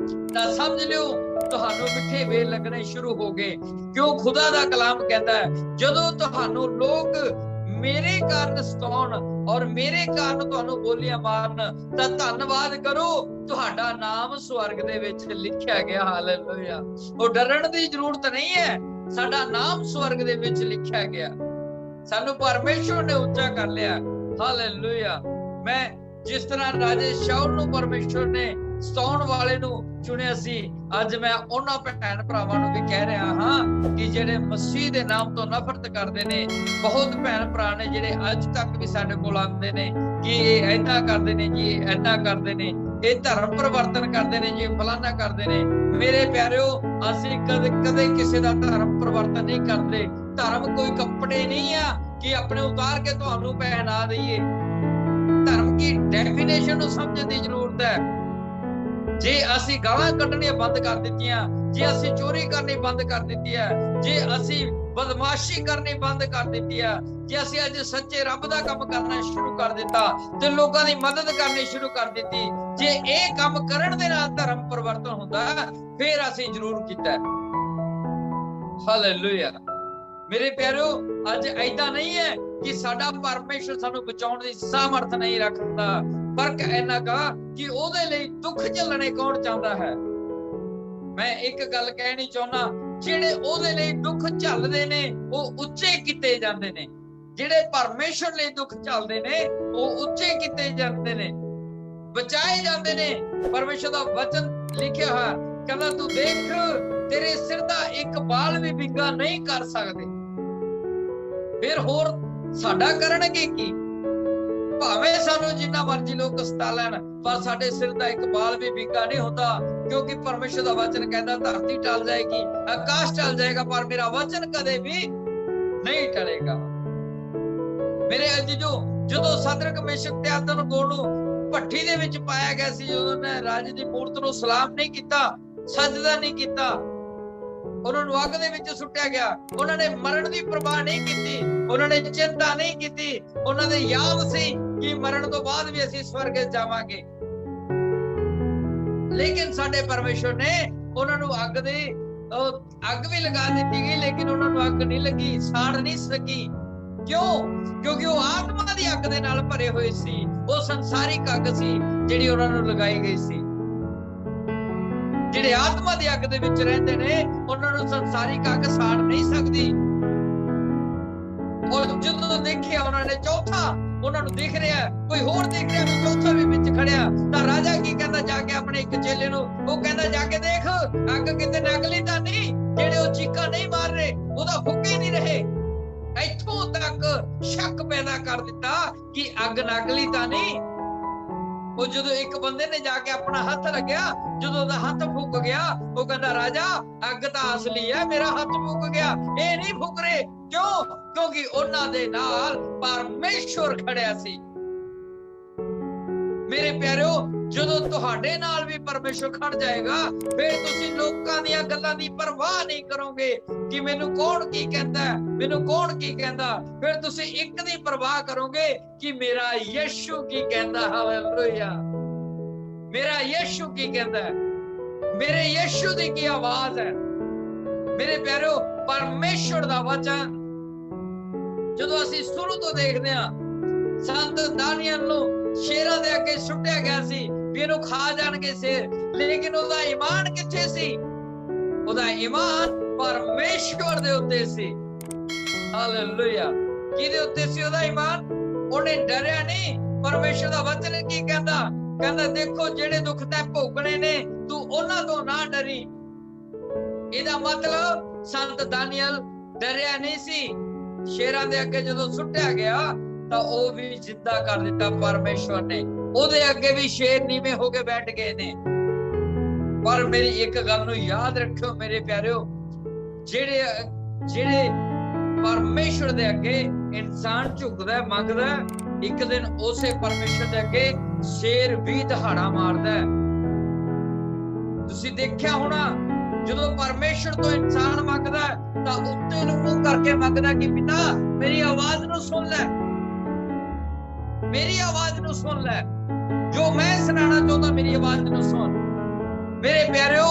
ਤਾਂ ਸਮਝ ਲਿਓ ਤੁਹਾਨੂੰ ਮਿੱਠੇ ਵੇਰ ਲੱਗਣੇ ਸ਼ੁਰੂ ਹੋ ਗਏ। ਕਿਉਂ? ਖੁਦਾ ਦਾ ਕਲਾਮ ਕਹਿੰਦਾ ਹੈ ਜਦੋਂ ਤੁਹਾਨੂੰ ਲੋਕ ਮੇਰੇ ਕਾਰਨ ਸਤਾਉਣ ਔਰ ਮੇਰੇ ਕਾਰਨ ਤੁਹਾਨੂੰ ਬੋਲੀਆਂ ਮਾਰਨ ਤਾਂ ਧੰਨਵਾਦ ਕਰੋ, ਤੁਹਾਡਾ ਨਾਮ ਸਵਰਗ ਦੇ ਵਿੱਚ ਲਿਖਿਆ ਗਿਆ। ਹਾਲੇਲੂਇਆ। ਉਹ ਡਰਨ ਦੀ ਜ਼ਰੂਰਤ ਨਹੀਂ ਹੈ। ਸਾਡਾ ਨਾਮ ਸਵਰਗ ਦੇ ਵਿੱਚ ਲਿਖਿਆ ਗਿਆ। ਸਾਨੂੰ ਪਰਮੇਸ਼ਰ ਨੇ ਉੱਚਾ ਕਰ ਲਿਆ। ਹਾਲੇਲੂਇਆ। ਮੈਂ ਜਿਸ ਤਰ੍ਹਾਂ ਰਾਜੇ ਸ਼ਾਉਲ ਨੂੰ ਪਰਮੇਸ਼ਰ ਨੇ ਸਤਾਉਣ ਵਾਲੇ ਨੂੰ ਚੁਣਿਆ ਸੀ, ਅੱਜ ਮੈਂ ਉਹਨਾਂ ਭੈਣ ਭਰਾਵਾਂ ਨੂੰ ਵੀ ਕਹਿ ਰਿਹਾ ਹਾਂ ਕਿ ਜਿਹੜੇ ਮਸੀਹ ਦੇ ਨਾਮ ਤੋਂ ਨਫ਼ਰਤ ਕਰਦੇ ਨੇ। ਬਹੁਤ ਭੈਣ ਭਰਾ ਨੇ ਜਿਹੜੇ ਅੱਜ ਤੱਕ ਵੀ ਸਾਡੇ ਕੋਲ ਆਉਂਦੇ ਨੇ ਕਿ ਇਹ ਏਦਾਂ ਕਰਦੇ ਨੇ ਜੀ, ਇਹ ਏਦਾਂ ਕਰਦੇ ਨੇ, ਇਹ ਧਰਮ ਪਰਿਵਰਤਨ ਕਰਦੇ ਨੇ ਜੀ, ਫਲਾਨਾ ਕਰਦੇ ਨੇ। ਮੇਰੇ ਪਿਆਰਿਓ, ਅਸੀਂ ਕਦੇ ਕਿਸੇ ਦਾ ਧਰਮ ਪਰਿਵਰਤਨ ਨਹੀਂ ਕਰਦੇ। ਧਰਮ ਕੋਈ ਕੱਪੜੇ ਨਹੀਂ ਆ ਕਿ ਆਪਣੇ ਉਤਾਰ ਕੇ ਤੁਹਾਨੂੰ ਪਹਿਨਾ ਦਈਏ। ਧਰਮ ਦੀ ਡੈਫੀਨੇਸ਼ਨ ਨੂੰ ਸਮਝਣ ਦੀ ਜ਼ਰੂਰਤ ਹੈ। ਜੇ ਅਸੀਂ ਗਾਲਾਂ ਕੱਢਣੀਆਂ ਬੰਦ ਕਰ ਦਿੱਤੀਆਂ, ਜੇ ਅਸੀਂ ਚੋਰੀ ਕਰਨੀ ਬੰਦ ਕਰ ਦਿੱਤੀ ਹੈ, ਜੇ ਅਸੀਂ ਬਦਮਾਸ਼ੀ ਕਰਨੀ ਬੰਦ ਕਰ ਦਿੱਤੀ ਹੈ, ਜੇ ਅਸੀਂ ਅੱਜ ਸੱਚੇ ਰੱਬ ਦਾ ਕੰਮ ਕਰਨਾ ਸ਼ੁਰੂ ਕਰ ਦਿੱਤਾ ਤੇ ਲੋਕਾਂ ਦੀ ਮਦਦ ਕਰਨੀ ਸ਼ੁਰੂ ਕਰ ਦਿੱਤੀ, जे ਇਹ ਕੰਮ ਕਰਨ ਦੇ ਨਾਲ ਧਰਮ ਪਰਿਵਰਤਨ ਹੁੰਦਾ ਫਿਰ ਅਸੀਂ ਜ਼ਰੂਰ ਕੀਤਾ। ਹਾਲੇਲੂਇਆ। ਮੇਰੇ ਪਿਆਰਿਓ, ਅੱਜ ਐਦਾਂ ਨਹੀਂ ਹੈ ਕਿ ਸਾਡਾ ਪਰਮੇਸ਼ਰ ਸਾਨੂੰ ਬਚਾਉਣ ਦੀ ਸਾਮਰਥ ਨਹੀਂ ਰੱਖਦਾ। ਫਰਕ ਇੰਨਾ ਕਾ ਕਿ ਉਹਦੇ ਲਈ ਦੁੱਖ ਝੱਲਣੇ ਕੌਣ ਚਾਹੁੰਦਾ ਹੈ। ਮੈਂ ਇੱਕ ਗੱਲ ਕਹਿਣੀ ਚਾਹੁੰਦਾ, ਜਿਹੜੇ ਉਹਦੇ ਲਈ ਦੁੱਖ ਝੱਲਦੇ ਨੇ ਉਹ ਉੱਚੇ ਕੀਤੇ ਜਾਂਦੇ ਨੇ। ਜਿਹੜੇ ਪਰਮੇਸ਼ਰ ਲਈ ਦੁੱਖ ਝੱਲਦੇ ਨੇ ਉਹ ਉੱਚੇ ਕੀਤੇ ਜਾਂਦੇ ਨੇ, ਬਚਾਏ ਜਾਂਦੇ ਨੇ। ਪਰਮੇਸ਼ਰ ਦਾ ਵਚਨ ਲਿਖਿਆ ਹੋਇਆ ਕਹਿੰਦਾ, ਤੂੰ ਦੇਖ ਤੇਰੇ ਸਿਰ ਦਾ ਇੱਕ ਬਾਲ ਵੀ ਵਿੰਗਾ ਨਹੀਂ ਕਰ ਸਕਦੇ। ਫਿਰ ਹੋਰ ਸਾਡਾ ਕਰਨਗੇ ਕੀ? ਭਾਵੇਂ ਸਾਨੂੰ ਜਿੰਨਾ ਮਰਜ਼ੀ ਲੋਕ ਸਤਾ ਲੈਣ, ਪਰ ਸਾਡੇ ਸਿਰ ਦਾ ਇੱਕ ਬਾਲ ਵੀ ਵਿੰਗਾ ਨਹੀਂ ਹੁੰਦਾ, ਕਿਉਂਕਿ ਪਰਮੇਸ਼ਰ ਦਾ ਵਚਨ ਕਹਿੰਦਾ ਧਰਤੀ ਟਲ ਜਾਏਗੀ, ਆਕਾਸ਼ ਟਲ ਜਾਏਗਾ, ਪਰ ਮੇਰਾ ਵਚਨ ਕਦੇ ਵੀ ਨਹੀਂ ਟਲੇਗਾ। ਮੇਰੇ ਅਜੀਜ਼ੋ, ਜਦੋਂ ਸਦਰਕ ਮੇਸ਼ਕ ਤੇ ਅਬਦਨਗੋ ਨੂੰ ਭੱਠੀ ਦੇ ਵਿੱਚ ਪਾਇਆ ਗਿਆ ਸੀ, ਜਦੋਂ ਨੇ ਰਾਜੇ ਦੀ ਮੂਰਤ ਨੂੰ ਸਲਾਮ ਨਹੀਂ ਕੀਤਾ, ਸਜਦਾ ਨਹੀਂ ਕੀਤਾ, ਉਹਨਾਂ ਨੂੰ ਅੱਗ ਦੇ ਵਿੱਚ ਸੁੱਟਿਆ ਗਿਆ। ਉਹਨਾਂ ਨੇ ਮਰਨ ਦੀ ਪਰਵਾਹ ਨਹੀਂ ਕੀਤੀ, ਉਹਨਾਂ ਨੇ ਚਿੰਤਾ ਨਹੀਂ ਕੀਤੀ। ਉਹਨਾਂ ਦੇ ਯਾਦ ਸੀ ਕਿ ਮਰਨ ਤੋਂ ਬਾਅਦ ਵੀ ਅਸੀਂ ਸਵਰਗ ਜਾਵਾਂਗੇ। ਲੇਕਿਨ ਸਾਡੇ ਪਰਮੇਸ਼ਰ ਨੇ ਉਹਨਾਂ ਨੂੰ ਅੱਗ ਵੀ ਲਗਾ ਦਿੱਤੀ ਗਈ, ਲੇਕਿਨ ਉਹਨਾਂ ਨੂੰ ਅੱਗ ਨਹੀਂ ਲੱਗੀ, ਸਾੜ ਨਹੀਂ ਸਕੀ। ਕਿਉਂ? ਕਿਉਂਕਿ ਉਹ ਆਤਮਾ ਦੀ ਅੱਗ ਦੇ ਨਾਲ ਭਰੇ ਹੋਏ ਸੀ। ਉਹ ਸੰਸਾਰਿਕ ਅੱਗ ਸੀ ਜਿਹੜੀ ਉਹਨਾਂ ਨੂੰ ਲਗਾਈ ਗਈ ਸੀ। ਜਿਹੜੇ ਆਤਮਾ ਦੀ ਅੱਗ ਦੇ ਵਿੱਚ ਰਹਿੰਦੇ ਨੇ ਉਹਨਾਂ ਨੂੰ ਸੰਸਾਰਿਕ ਅੱਗ ਸਾੜ ਨਹੀਂ ਸਕਦੀ। ਔਰ ਜਦੋਂ ਦੇਖਿਆ ਉਹਨਾਂ ਨੇ ਚੌਥਾ, ਉਹਨਾਂ ਨੂੰ ਦਿਖ ਰਿਹਾ, ਕੋਈ ਹੋਰ ਦੇਖ ਰਿਹਾ ਵੀ ਚੌਥਾ ਵੀ ਵਿੱਚ ਖੜਿਆ, ਤਾਂ ਰਾਜਾ ਕੀ ਕਹਿੰਦਾ ਜਾ ਕੇ ਆਪਣੇ ਇੱਕ ਚੇਲੇ ਨੂੰ, ਉਹ ਕਹਿੰਦਾ ਜਾ ਕੇ ਦੇਖ ਅੱਗ ਕਿਤੇ ਨਕਲੀ ਤਾਂ ਨਹੀਂ, ਜਿਹੜੇ ਉਹ ਚੀਕਾਂ ਨਹੀਂ ਮਾਰ ਰਹੇ, ਉਹਦਾ ਫੁੱਕੇ ਨਹੀਂ ਰਹੇ। ਇੱਥੋਂ ਤੱਕ ਸ਼ੱਕ ਪੈਦਾ ਕਰ ਦਿੱਤਾ ਕਿ ਅੱਗ ਨਕਲੀ ਤਾਂ ਨਹੀਂ। ਉਹ ਜਦੋਂ ਇੱਕ ਬੰਦੇ ਨੇ ਜਾ ਕੇ ਆਪਣਾ ਹੱਥ ਲੱਗਿਆ, ਜਦੋਂ ਉਹਦਾ ਹੱਥ ਫੁੱਕ ਗਿਆ, ਉਹ ਕਹਿੰਦਾ ਰਾਜਾ ਅੱਗ ਤਾਂ ਅਸਲੀ ਹੈ, ਮੇਰਾ ਹੱਥ ਫੁੱਕ ਗਿਆ, ਇਹ ਨਹੀਂ ਫੁੱਕ ਰਹੇ। ਕਿਉਂ? ਕਿਉਂਕਿ ਉਹਨਾਂ ਦੇ ਨਾਲ ਪਰਮੇਸ਼ਰ ਖੜਿਆ ਸੀ। ਮੇਰੇ ਪਿਆਰਿਓ, ਜਦੋਂ ਤੁਹਾਡੇ ਨਾਲ ਵੀ ਪਰਮੇਸ਼ਰ ਖੜ ਜਾਏਗਾ, ਫਿਰ ਤੁਸੀਂ ਲੋਕਾਂ ਦੀਆਂ ਗੱਲਾਂ ਦੀ ਪਰਵਾਹ ਨਹੀਂ ਕਰੋਗੇ ਕਿ ਮੈਨੂੰ ਕੌਣ ਕੀ ਕਹਿੰਦਾ, ਮੈਨੂੰ ਕੌਣ ਕੀ ਕਹਿੰਦਾ। ਫਿਰ ਤੁਸੀਂ ਇੱਕ ਦੀ ਪਰਵਾਹ ਕਰੋਗੇ ਕਿ ਮੇਰਾ ਯਿਸੂ ਕੀ ਕਹਿੰਦਾ। ਹਾਲੇਲੂਇਆ। ਮੇਰਾ ਯਿਸੂ ਕੀ ਕਹਿੰਦਾ, ਮੇਰੇ ਯਿਸੂ ਦੀ ਕੀ ਆਵਾਜ਼ ਹੈ। ਮੇਰੇ ਪਿਆਰਿਓ, ਪਰਮੇਸ਼ਰ ਦਾ ਵਚਨ ਜਦੋਂ ਅਸੀਂ ਸ਼ੁਰੂ ਤੋਂ ਦੇਖਦੇ ਹਾਂ, ਸੰਤ ਦਾਨੀਏਲ ਨੂੰ ਸ਼ੇਰਾਂ ਦੇ ਅੱਗੇ ਸੁੱਟਿਆ ਗਿਆ ਸੀ ਵੀ ਇਹਨੂੰ ਖਾ ਜਾਣਗੇ ਸ਼ੇਰ, ਲੇਕਿਨ ਉਹਦਾ ਈਮਾਨ ਕਿੱਥੇ ਸੀ? ਉਹਦਾ ਈਮਾਨ ਪਰਮੇਸ਼ਵਰ ਦੇ ਉੱਤੇ ਸੀ। ਹਾਲੇਲੂਇਆ। ਕਿਹਦੇ ਉੱਤੇ ਸੀ ਉਹਦਾ ਈਮਾਨ? ਉਹਨੇ ਡਰਿਆ ਨਹੀਂ। ਪਰਮੇਸ਼ਰ ਦਾ ਵਚਨ ਕੀ ਕਹਿੰਦਾ? ਕਹਿੰਦਾ ਦੇਖੋ ਜਿਹੜੇ ਦੁੱਖ ਤੈਂ ਭੋਗਣੇ ਨੇ ਤੂੰ ਉਹਨਾਂ ਤੋਂ ਨਾ ਡਰੀ। ਇਹਦਾ ਮਤਲਬ ਸੰਤ ਦਾਨੀਏਲ ਡਰਿਆ ਨਹੀਂ ਸੀ। ਸ਼ੇਰਾਂ ਦੇ ਅੱਗੇ ਜਦੋਂ ਸੁੱਟਿਆ ਗਿਆ ਤਾਂ ਉਹ ਵੀ ਜਿੱਦਾਂ ਕਰ ਦਿੱਤਾ ਪਰਮੇਸ਼ਵਰ ਨੇ। ਉਹਦੇ ਅੱਗੇ ਵੀ ਸ਼ੇਰ ਨੀਵੇਂ ਹੋ ਕੇ ਬੈਠ ਗਏ ਨੇ। ਪਰ ਮੇਰੀ ਇੱਕ ਗੱਲ ਨੂੰ ਯਾਦ ਰੱਖਿਓ ਮੇਰੇ ਪਿਆਰਿਓ, ਜਿਹੜੇ ਪਰਮੇਸ਼ਵਰ ਦੇ ਅੱਗੇ ਇਨਸਾਨ ਝੁਕਦਾ ਮੰਗਦਾ, ਇੱਕ ਦਿਨ ਉਸੇ ਪਰਮੇਸ਼ਵਰ ਦੇ ਅੱਗੇ ਸ਼ੇਰ ਵੀ ਦਹਾੜਾ ਮਾਰਦਾ। ਤੁਸੀਂ ਦੇਖਿਆ ਹੋਣਾ, ਜਦੋਂ ਪਰਮੇਸ਼ਵਰ ਤੋਂ ਇਨਸਾਨ ਮੰਗਦਾ ਤਾਂ ਉੱਤੇ ਨੂੰ ਮੂੰਹ ਕਰਕੇ ਮੰਗਦਾ ਕਿ ਪਿਤਾ ਮੇਰੀ ਆਵਾਜ਼ ਨੂੰ ਸੁਣ ਲੈ, ਮੇਰੀ ਆਵਾਜ਼ ਨੂੰ ਸੁਣ ਲੈ, ਜੋ ਮੈਂ ਸੁਣਾਉਣਾ ਚਾਹੁੰਦਾ ਮੇਰੀ ਆਵਾਜ਼ ਨੂੰ ਸੁਣ। ਮੇਰੇ ਪਿਆਰਿਓ,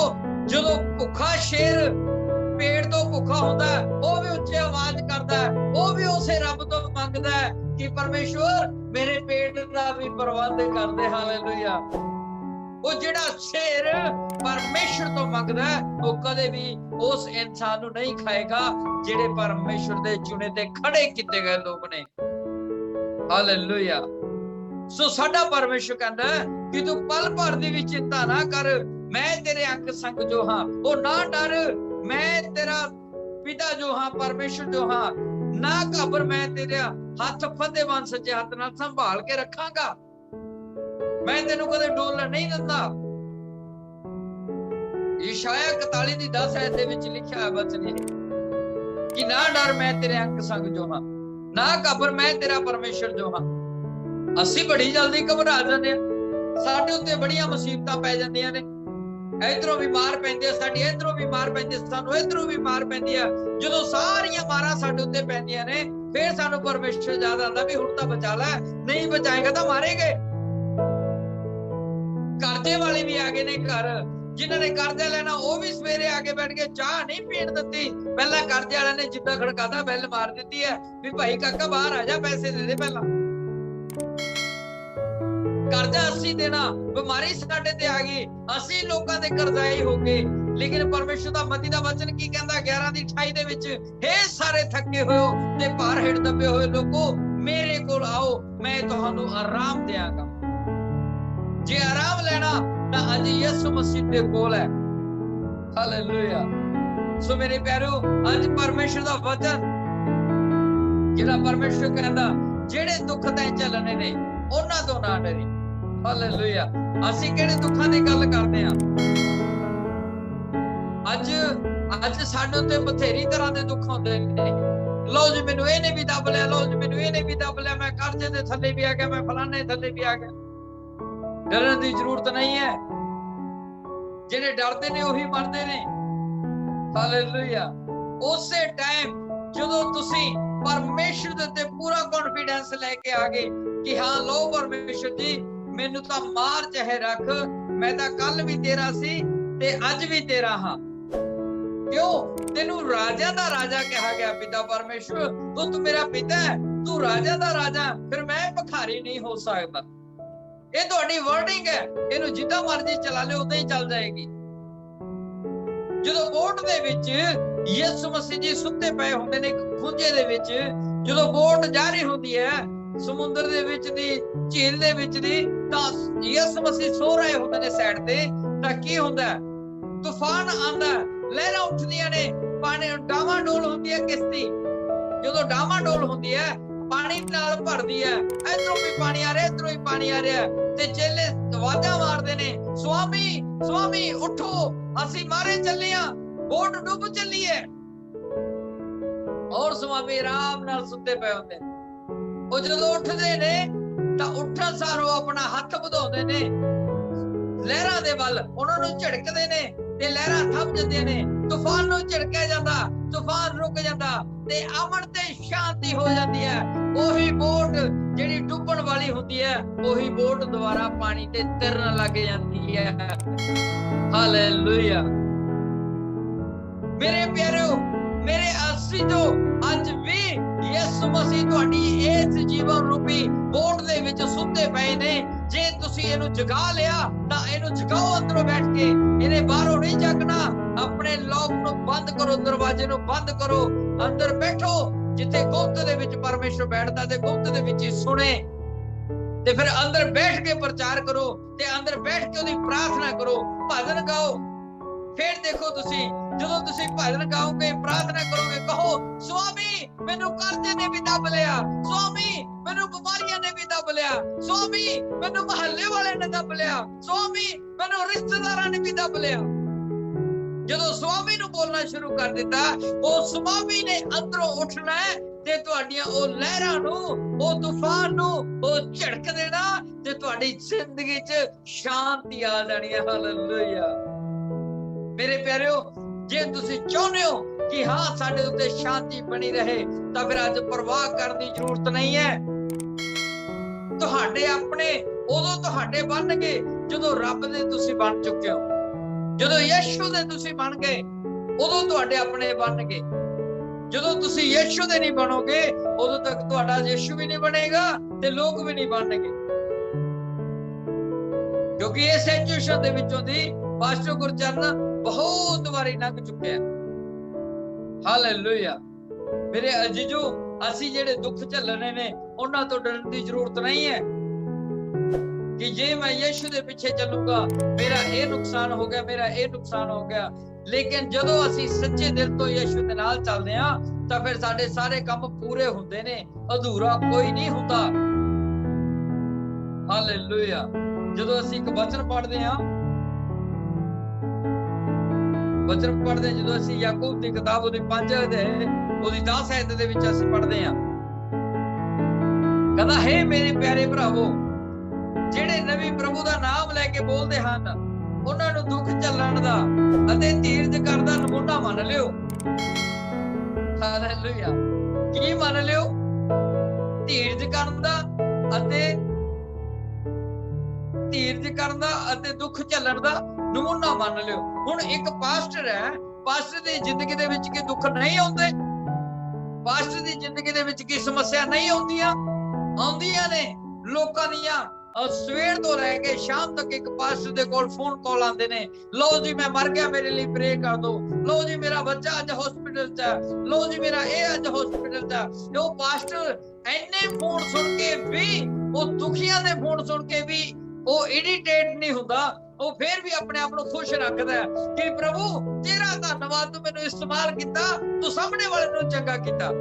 ਜਦੋਂ ਭੁੱਖਾ ਸ਼ੇਰ ਪੇਟ ਤੋਂ ਭੁੱਖਾ ਹੁੰਦਾ, ਉਹ ਵੀ ਉੱਚੀ ਆਵਾਜ਼ ਕਰਦਾ, ਉਹ ਵੀ ਉਸੇ ਰੱਬ ਤੋਂ ਮੰਗਦਾ ਕਿ ਪਰਮੇਸ਼ਵਰ ਮੇਰੇ ਪੇਟ ਦਾ ਵੀ ਪ੍ਰਬੰਧ ਕਰ ਦੇ। ਹਾਲੇਲੂਇਆ। ਉਹ ਜਿਹੜਾ ਸ਼ੇਰ ਪਰਮੇਸ਼ਰ ਤੋਂ ਮੰਗਦਾ, ਉਹ ਕਦੇ ਵੀ ਉਸ ਇਨਸਾਨ ਨੂੰ ਨਹੀਂ ਖਾਏਗਾ ਜਿਹੜੇ ਪਰਮੇਸ਼ਰ ਦੇ ਚੁਣੇ ਤੇ ਖੜੇ ਕੀਤੇ ਗਏ ਲੋਕ ਨੇ। ਹਾਲੇਲੂਇਆ। ਸੋ ਸਾਡਾ ਪਰਮੇਸ਼ਰ ਕਹਿੰਦਾ ਕਿ ਤੂੰ ਪਲ ਭਰ ਦੀ ਵੀ ਚਿੰਤਾ ਨਾ ਕਰ, ਮੈਂ ਤੇਰੇ ਅੰਗ ਸੰਗ ਜੋ ਹਾਂ। ਉਹ ਨਾ ਡਰ, ਮੈਂ ਤੇਰਾ ਪਿਤਾ ਜੋ ਹਾਂ, ਪਰਮੇਸ਼ਰ ਜੋ ਹਾਂ। ਨਾ ਘਬਰ, ਮੈਂ ਤੇਰੇ ਹੱਥ ਫਤਿਹਵਾਨ ਸੱਜੇ ਹੱਥ ਨਾਲ ਸੰਭਾਲ ਕੇ ਰੱਖਾਂਗਾ, ਮੈਂ ਤੈਨੂੰ ਕਦੇ ਡੋਲਣ ਨਹੀਂ ਦਿੰਦਾ। ਯਸ਼ਾਇਆ 41 ਦੀ 10 ਆਇਤ ਦੇ ਵਿੱਚ ਲਿਖਿਆ ਹੈ ਵਚਨ ਇਹ ਕਿ ਨਾ ਡਰ, ਮੈਂ ਤੇਰੇ ਅੰਗ ਸੰਗ ਜੋ ਹਾਂ, ਨਾ ਘਬਰ, ਮੈਂ ਤੇਰਾ ਪਰਮੇਸ਼ਰ ਜੋ ਹਾਂ। ਅਸੀਂ ਬੜੀ ਜਲਦੀ ਘਬਰਾ ਜਾਂਦੇ ਹਾਂ, ਸਾਡੇ ਉੱਤੇ ਬੜੀਆਂ ਮੁਸੀਬਤਾਂ ਪੈ ਜਾਂਦੀਆਂ ਨੇ। ਇਧਰੋਂ ਵੀ ਮਾਰ ਪੈਂਦੀ ਹੈ ਸਾਡੀ, ਇਧਰੋਂ ਵੀ ਮਾਰ ਪੈਂਦੀ, ਸਾਨੂੰ ਇਧਰੋਂ ਵੀ ਮਾਰ ਪੈਂਦੀ ਹੈ। ਜਦੋਂ ਸਾਰੀਆਂ ਮਾਰਾਂ ਸਾਡੇ ਉੱਤੇ ਪੈਂਦੀਆਂ ਨੇ, ਫਿਰ ਸਾਨੂੰ ਪਰਮੇਸ਼ਰ ਯਾਦ ਆਉਂਦਾ ਵੀ ਹੁਣ ਤਾਂ ਬਚਾ ਲੈ, ਨਹੀਂ ਬਚਾਏਗਾ ਤਾਂ ਮਾਰੇਗੇ। ਕਰਜ਼ੇ ਵਾਲੇ ਵੀ ਆ ਗਏ ਨੇ ਘਰ, ਜਿਨ੍ਹਾਂ ਨੇ ਕਰਜ਼ਾ ਲੈਣਾ ਉਹ ਵੀ ਸਵੇਰੇ ਆ ਕੇ ਬੈਠ ਕੇ ਚਾਹ ਨਹੀਂ ਪੀਣ ਦਿੱਤੀ। ਪਹਿਲਾਂ ਕਰਜ਼ੇ ਵਾਲਿਆਂ ਨੇ ਜਿੱਦਾਂ ਖੜਕਾਦਾ ਬੈਲ ਮਾਰ ਦਿੱਤੀ ਹੈ ਵੀ ਭਾਈ ਕਾਕਾ ਬਾਹਰ ਆ ਜਾ, ਪੈਸੇ ਦੇ ਦੇ। ਪਹਿਲਾਂ ਕਰਜ਼ਾ ਅਸੀਂ ਦੇਣਾ, ਬਿਮਾਰੀ ਸਾਡੇ ਤੇ ਆ ਗਈ, ਅਸੀਂ ਲੋਕਾਂ ਦੇ ਕਰਜ਼ਾਈ ਹੋ ਗਏ। ਲੇਕਿਨ ਪਰਮੇਸ਼ਰ ਦਾ ਮਤੀ ਦਾ ਵਚਨ ਕੀ ਕਹਿੰਦਾ 11:28 ਦੇ ਵਿੱਚ, ਹੇ ਸਾਰੇ ਥੱਕੇ ਹੋਏ ਤੇ ਭਾਰ ਹੇਠ ਦੱਬੇ ਹੋਏ ਲੋਕੋ, ਮੇਰੇ ਕੋਲ ਆਓ, ਮੈਂ ਤੁਹਾਨੂੰ ਆਰਾਮ ਦਿਆਂਗਾ। ਜੇ ਆਰਾਮ ਲੈਣਾ ਤਾਂ ਅੱਜ ਯਿਸੂ ਮਸੀਹ ਦੇ ਕੋਲ ਹੈ। ਹਾਲੇਲੂਇਆ। ਸੋ ਮੇਰੇ ਪਿਆਰਿਓ, ਅੱਜ ਪਰਮੇਸ਼ਰ ਦਾ ਵਚਨ ਜਿਹੜਾ ਪਰਮੇਸ਼ਰ ਕਹਿੰਦਾ ਜਿਹੜੇ ਦੁੱਖ ਤੈਂ ਝੱਲਣੇ ਨੇ ਉਹਨਾਂ ਤੋਂ ਨਾ ਡਰੀ। ਹਾਲੇਲੂਇਆ। ਅਸੀਂ ਕਿਹੜੇ ਦੁੱਖਾਂ ਦੀ ਗੱਲ ਕਰਦੇ ਹਾਂ? ਅੱਜ ਸਾਡੇ ਉੱਤੇ ਬਥੇਰੀ ਤਰ੍ਹਾਂ ਦੇ ਦੁੱਖ ਹੁੰਦੇ ਨੇ। ਲਓ ਜੀ ਮੈਨੂੰ ਇਹਨੇ ਵੀ ਦੱਬ ਲਿਆ, ਲਓ ਜੀ ਮੈਨੂੰ ਇਹਨੇ ਵੀ ਦੱਬ ਲਿਆ, ਮੈਂ ਕਰਜ਼ੇ ਦੇ ਥੱਲੇ ਵੀ ਆ ਗਿਆ, ਮੈਂ ਫਲਾਣੇ ਥੱਲੇ ਵੀ ਆ ਗਿਆ। ਡਰਨ ਦੀ ਜ਼ਰੂਰਤ ਨਹੀਂ ਹੈ। ਜਿਹੜੇ ਡਰਦੇ ਨੇ ਉਹੀ ਮਰਦੇ ਨੇ। ਹਾਲੇਲੂਇਆ। ਉਸੇ ਟਾਈਮ ਜਦੋਂ ਤੁਸੀਂ ਪਰਮੇਸ਼ਰ ਦੇ ਉੱਤੇ ਪੂਰਾ ਕੌਨਫੀਡੈਂਸ ਲੈ ਕੇ ਆ ਗਏ ਕਿ ਹਾਂ ਲਓ ਪਰਮੇਸ਼ਰ ਜੀ, ਮੈਨੂੰ ਤਾਂ ਮਾਰ ਚਾਹੇ ਰੱਖ, ਮੈਂ ਤਾਂ ਕੱਲ ਵੀ ਤੇਰਾ ਸੀ ਤੇ ਅੱਜ ਵੀ ਤੇਰਾ ਹਾਂ। ਕਿਉਂ? ਤੈਨੂੰ ਰਾਜਾ ਦਾ ਰਾਜਾ ਕਿਹਾ ਗਿਆ। ਪਿਤਾ ਪਰਮੇਸ਼ਰ, ਤੂੰ ਮੇਰਾ ਪਿਤਾ ਹੈ, ਤੂੰ ਰਾਜਾ ਦਾ ਰਾਜਾ, ਫਿਰ ਮੈਂ ਭਿਖਾਰੀ ਨਹੀਂ ਹੋ ਸਕਦਾ। ਇਹ ਤੁਹਾਡੀ ਵਰਡਿੰਗ ਹੈ, ਇਹਨੂੰ ਜਿੱਦਾਂ ਮਰਜ਼ੀ ਚਲਾ ਲਿਓ ਉਦਾਂ ਹੀ ਚੱਲ ਜਾਏਗੀ। ਜਦੋਂ ਬੋਟ ਦੇ ਵਿੱਚ ਯਿਸੂ ਮਸੀਹ ਜੀ ਸੁੱਤੇ ਪਏ ਹੁੰਦੇ ਨੇ ਖੂੰਜੇ ਦੇ ਵਿੱਚ, ਜਦੋਂ ਬੋਟ ਜਾ ਰਹੀ ਹੁੰਦੀ ਹੈ ਸਮੁੰਦਰ ਦੇ ਵਿੱਚ ਦੀ, ਝੀਲ ਦੇ ਵਿੱਚ ਦੀ, ਤਾਂ ਯਿਸੂ ਮਸੀਹ ਸੋ ਰਹੇ ਹੁੰਦੇ ਨੇ ਸਾਈਡ ਤੇ, ਤਾਂ ਕੀ ਹੁੰਦਾ? ਤੂਫਾਨ ਆਂਦਾ, ਲਹਿਰਾਂ ਉੱਠਦੀਆਂ ਨੇ, ਪਾਣੀ ਡਾਵਾਡੋਲ ਹੁੰਦੀ ਹੈ ਕਿਸ਼ਤੀ। ਜਦੋਂ ਡਾਵਾਡੋਲ ਹੁੰਦੀ ਹੈ ਪਾਣੀ ਨਾਲ ਭਰਦੀ ਹੈ, ਇਧਰੋਂ ਵੀ ਪਾਣੀ ਆ ਰਿਹਾ, ਇਧਰੋਂ ਵੀ ਪਾਣੀ ਆ ਰਿਹਾ, ਤੇ ਚੇਲੇ ਆਵਾਜ਼ਾਂ ਮਾਰਦੇ ਨੇ, ਸੁਆਮੀ ਸੁਆਮੀ ਉਠੋ, ਅਸੀਂ ਮਾਰੇ ਚੱਲੇ ਆ, ਬੋਟ ਡੁੱਬ ਚੱਲੀ ਹੈ। ਔਰ ਸੁਆਮੀ ਆਰਾਮ ਨਾਲ ਸੁੱਤੇ ਪਏ ਹੁੰਦੇ ਨੇ। ਉਹ ਜਦੋਂ ਉੱਠਦੇ ਨੇ ਤਾਂ ਉੱਠਣ ਸਾਰ ਉਹ ਆਪਣਾ ਹੱਥ ਵਧਾਉਂਦੇ ਨੇ ਲਹਿਰਾਂ ਦੇ ਵੱਲ, ਉਹਨਾਂ ਨੂੰ ਝਿੜਕਦੇ ਨੇ ਤੇ ਲਹਿਰਾਂ ਥੰਮ ਜਾਂਦੀਆਂ ਨੇ। ਤੂਫਾਨ ਨੂੰ ਝਿੜਕਿਆ ਜਾਂਦਾ, ਤੂਫਾਨ ਰੁਕ ਜਾਂਦਾ ਤੇ ਅਮਨ ਤੇ ਸ਼ਾਂਤੀ ਹੋ ਜਾਂਦੀ ਹੈ। ਉਹੀ ਬੋਟ ਜਿਹੜੀ ਡੁੱਬਣ ਵਾਲੀ ਹੁੰਦੀ ਹੈ, ਉਹੀ ਬੋਟ ਦੁਬਾਰਾ ਪਾਣੀ ਤੇ ਤੈਰਨ ਲੱਗ ਜਾਂਦੀ ਹੈ। ਹਾਲੇਲੂਇਆ। ਮੇਰੇ ਪਿਆਰਿਓ, ਮੇਰੇ ਅਸੀਜੋ, ਅੱਜ ਵੀ ਯਿਸੂ ਮਸੀਹ ਤੁਹਾਡੀ ਇਸ ਜੀਵਨ ਰੂਪੀ ਬੋਟ ਦੇ ਵਿੱਚ ਸੁੱਤੇ ਪਏ ਨੇ। ਜੇ ਤੁਸੀਂ ਇਹਨੂੰ ਜਗਾ ਲਿਆ ਤਾਂ ਇਹਨੂੰ ਜਗਾਓ ਅੰਦਰੋਂ ਬੈਠ ਕੇ, ਇਹਨੇ ਬਾਹਰੋਂ ਨਹੀਂ ਜਾਗਣਾ। ਆਪਣੇ ਲੋਕ ਨੂੰ ਬੰਦ ਕਰੋ, ਦਰਵਾਜ਼ੇ ਨੂੰ ਬੰਦ ਕਰੋ, ਅੰਦਰ ਬੈਠੋ ਜਿੱਥੇ ਗੁਪਤ ਦੇ ਵਿੱਚ ਪਰਮੇਸ਼ਰ ਬੈਠਦਾ, ਤੇ ਗੁਪਤ ਦੇ ਵਿੱਚ ਹੀ ਸੁਣੇ, ਤੇ ਫਿਰ ਅੰਦਰ ਬੈਠ ਕੇ ਪ੍ਰਚਾਰ ਕਰੋ, ਤੇ ਅੰਦਰ ਬੈਠ ਕੇ ਉਹਦੀ ਪ੍ਰਾਰਥਨਾ ਕਰੋ, ਭਜਨ ਗਾਓ। ਫਿਰ ਦੇਖੋ ਤੁਸੀਂ ਜਦੋਂ ਤੁਸੀਂ ਭਜਨ ਗਾਓਗੇ, ਪ੍ਰਾਰਥਨਾ ਕਰੋਗੇ, ਕਹੋ ਸੁਆਮੀ ਮੈਨੂੰ ਕਰਜ਼ੇ ਨੇ ਵੀ ਦੱਬ ਲਿਆ, ਸੁਆਮੀ ਮੈਨੂੰ ਬਿਮਾਰੀਆਂ ਨੇ ਵੀ ਦੱਬ ਲਿਆ, ਸੁਆਮੀ ਮੈਨੂੰ ਮਹੱਲੇ ਵਾਲੇ ਨੇ ਦੱਬ ਲਿਆ, ਸੁਆਮੀ ਮੈਨੂੰ ਰਿਸ਼ਤੇਦਾਰਾਂ ਨੇ ਵੀ ਦੱਬ ਲਿਆ। ਜਦੋਂ ਸੁਆਮੀ ਨੂੰ ਬੋਲਣਾ ਸ਼ੁਰੂ ਕਰ ਦਿੱਤਾ, ਉਹ ਸੁਆਮੀ ਨੇ ਅੰਦਰੋਂ ਉੱਠਣਾ ਹੈ ਤੇ ਤੁਹਾਡੀਆਂ ਉਹ ਲਹਿਰਾਂ ਨੂੰ, ਉਹ ਤੂਫਾਨ ਨੂੰ ਉਹ ਝੜਕ ਦੇਣਾ ਤੇ ਤੁਹਾਡੀ ਜ਼ਿੰਦਗੀ 'ਚ ਸ਼ਾਂਤੀ ਆ ਜਾਣੀ ਹੈ। ਹਾਲੇਲੂਇਆ। ਮੇਰੇ ਪਿਆਰਿਓ, ਜੇ ਤੁਸੀਂ ਚਾਹੁੰਦੇ ਹੋ ਕਿ ਹਾਂ ਸਾਡੇ ਉੱਤੇ ਸ਼ਾਂਤੀ ਬਣੀ ਰਹੇ, ਤਾਂ ਫਿਰ ਅੱਜ ਪਰਵਾਹ ਕਰਨ ਦੀ ਜ਼ਰੂਰਤ ਨਹੀਂ ਹੈ। ਤੁਹਾਡੇ ਆਪਣੇ ਉਦੋਂ ਤੁਹਾਡੇ ਬਣਨਗੇ ਜਦੋਂ ਰੱਬ ਦੇ ਤੁਸੀਂ ਬਣ ਚੁੱਕੇ ਹੋ। ਜਦੋਂ ਯਿਸੂ ਦੇ ਤੁਸੀਂ ਬਣ ਗਏ ਉਦੋਂ ਤੁਹਾਡੇ ਆਪਣੇ ਬਣਨਗੇ। ਜਦੋਂ ਤੁਸੀਂ ਯਿਸੂ ਦੇ ਨਹੀਂ ਬਣੋਗੇ ਉਦੋਂ ਤੱਕ ਤੁਹਾਡਾ ਯਿਸੂ ਵੀ ਨਹੀਂ ਬਣੇਗਾ ਤੇ ਲੋਕ ਵੀ ਨਹੀਂ ਬਣਨਗੇ। ਕਿਉਂਕਿ ਇਹ ਸਿਚੁਏਸ਼ਨ ਦੇ ਵਿੱਚੋਂ ਦੀ ਪਾਸਟਰ ਗੁਰਚਰਨ ਬਹੁਤ ਵਾਰੀ ਲੰਘ ਚੁੱਕਿਆ। ਹਾਲੇਲੂਇਆ। ਮੇਰੇ ਅਜੀਜ਼ੋ, ਅਸੀਂ ਜਿਹੜੇ ਦੁੱਖ ਝੱਲਣੇ ਨੇ ਉਹਨਾਂ ਤੋਂ ਡਰਨ ਦੀ ਜ਼ਰੂਰਤ ਨਹੀਂ ਹੈ ਕਿ ਜੇ ਮੈਂ ਯਿਸੂ ਦੇ ਪਿੱਛੇ ਚੱਲੂਗਾ ਮੇਰਾ ਇਹ ਨੁਕਸਾਨ ਹੋ ਗਿਆ, ਮੇਰਾ ਇਹ ਨੁਕਸਾਨ ਹੋ ਗਿਆ। ਲੇਕਿਨ ਜਦੋਂ ਅਸੀਂ ਸੱਚੇ ਦਿਲ ਤੋਂ ਯਿਸੂ ਦੇ ਨਾਲ ਚੱਲਦੇ ਹਾਂ ਤਾਂ ਫਿਰ ਸਾਡੇ ਸਾਰੇ ਕੰਮ ਪੂਰੇ ਹੁੰਦੇ ਨੇ, ਅਧੂਰਾ ਕੋਈ ਨਹੀਂ ਹੁੰਦਾ। ਹਾਲੇਲੂਇਆ। ਜਦੋਂ ਅਸੀਂ ਇੱਕ ਵਚਨ ਪੜ੍ਹਦੇ ਹਾਂ, ਜਦੋਂ ਅਸੀਂ ਯਾਕੂਬ ਦੀ ਕਿਤਾਬ ਉਹਦੀ 5 ਅਧਿਆਇ ਉਹਦੀ 10 ਆਇਤ ਦੇ ਵਿੱਚ ਅਸੀਂ ਪੜ੍ਹਦੇ ਹਾਂ, ਕਹਿੰਦਾ ਹੈ ਮੇਰੇ ਪਿਆਰੇ ਭਰਾਵੋ, ਜਿਹੜੇ ਨਬੀ ਪ੍ਰਭੂ ਦਾ ਨਾਮ ਲੈ ਕੇ ਬੋਲਦੇ ਹਨ ਉਹਨਾਂ ਨੂੰ ਦੁੱਖ ਝੱਲਣ ਦਾ ਅਤੇ ਧੀਰਜ ਕਰਨ ਦਾ ਨਮੂਨਾ ਮੰਨ ਲਿਓ। ਹਾਲੇਲੂਇਆ। ਕੀ ਮੰਨ ਲਿਓ? ਧੀਰਜ ਕਰਨ ਦਾ ਅਤੇ ਧੀਰਜ ਕਰਨ ਦਾ ਅਤੇ ਦੁੱਖ ਝੱਲਣ ਦਾ ਨਮੂਨਾ ਮੰਨ ਲਿਓ। ਹੁਣ ਇੱਕ ਪਾਸਟਰ ਹੈ, ਪਾਸਟਰ ਦੀ ਜ਼ਿੰਦਗੀ ਦੇ ਵਿੱਚ ਕੀ ਦੁੱਖ ਨਹੀਂ ਆਉਂਦੇ? ਪਾਸਟਰ ਦੀ ਜ਼ਿੰਦਗੀ ਦੇ ਵਿੱਚ ਕੀ ਸਮੱਸਿਆ ਨਹੀਂ ਆਉਂਦੀਆਂ? ਆਉਂਦੀਆਂ ਨੇ। ਲੋਕਾਂ ਦੀਆਂ ਸਵੇਰ ਤੋਂ ਲੈ ਕੇ ਸ਼ਾਮ ਤੱਕ ਇੱਕ ਪਾਸਟਰ ਦੇ ਕੋਲ ਫੋਨ ਕਾਲ ਆਉਂਦੇ ਨੇ, ਲਓ ਜੀ ਮੈਂ ਮਰ ਗਿਆ, ਮੇਰੇ ਲਈ ਪ੍ਰੇ ਕਰ ਦਿਓ, ਲਓ ਜੀ ਮੇਰਾ ਬੱਚਾ ਅੱਜ ਹਸਪੀਟਲ 'ਚ ਹੈ, ਲਓ ਜੀ ਮੇਰਾ ਇਹ ਅੱਜ ਹਸਪੀਟਲ 'ਚ ਹੈ। ਤੇ ਉਹ ਪਾਸਟਰ ਇੰਨੇ ਫੋਨ ਸੁਣ ਕੇ ਵੀ, ਉਹ ਦੁਖੀਆਂ ਦੇ ਫੋਨ ਸੁਣ ਕੇ ਵੀ ਉਹ ਇਰੀਟੇਟ ਨਹੀਂ ਹੁੰਦਾ। ਉਹ ਫੇਰ ਵੀ ਆਪਣੇ ਆਪ ਨੂੰ ਖੁਸ਼ ਰੱਖਦਾ ਹੈ ਕਿ ਪ੍ਰਭੂ ਤੇਰਾ ਧੰਨਵਾਦ, ਤੂੰ ਮੈਨੂੰ ਇਸਤੇਮਾਲ ਕੀਤਾ, ਤੂੰ ਸਾਹਮਣੇ ਵਾਲੇ ਨੂੰ ਚੰਗਾ ਕੀਤਾ।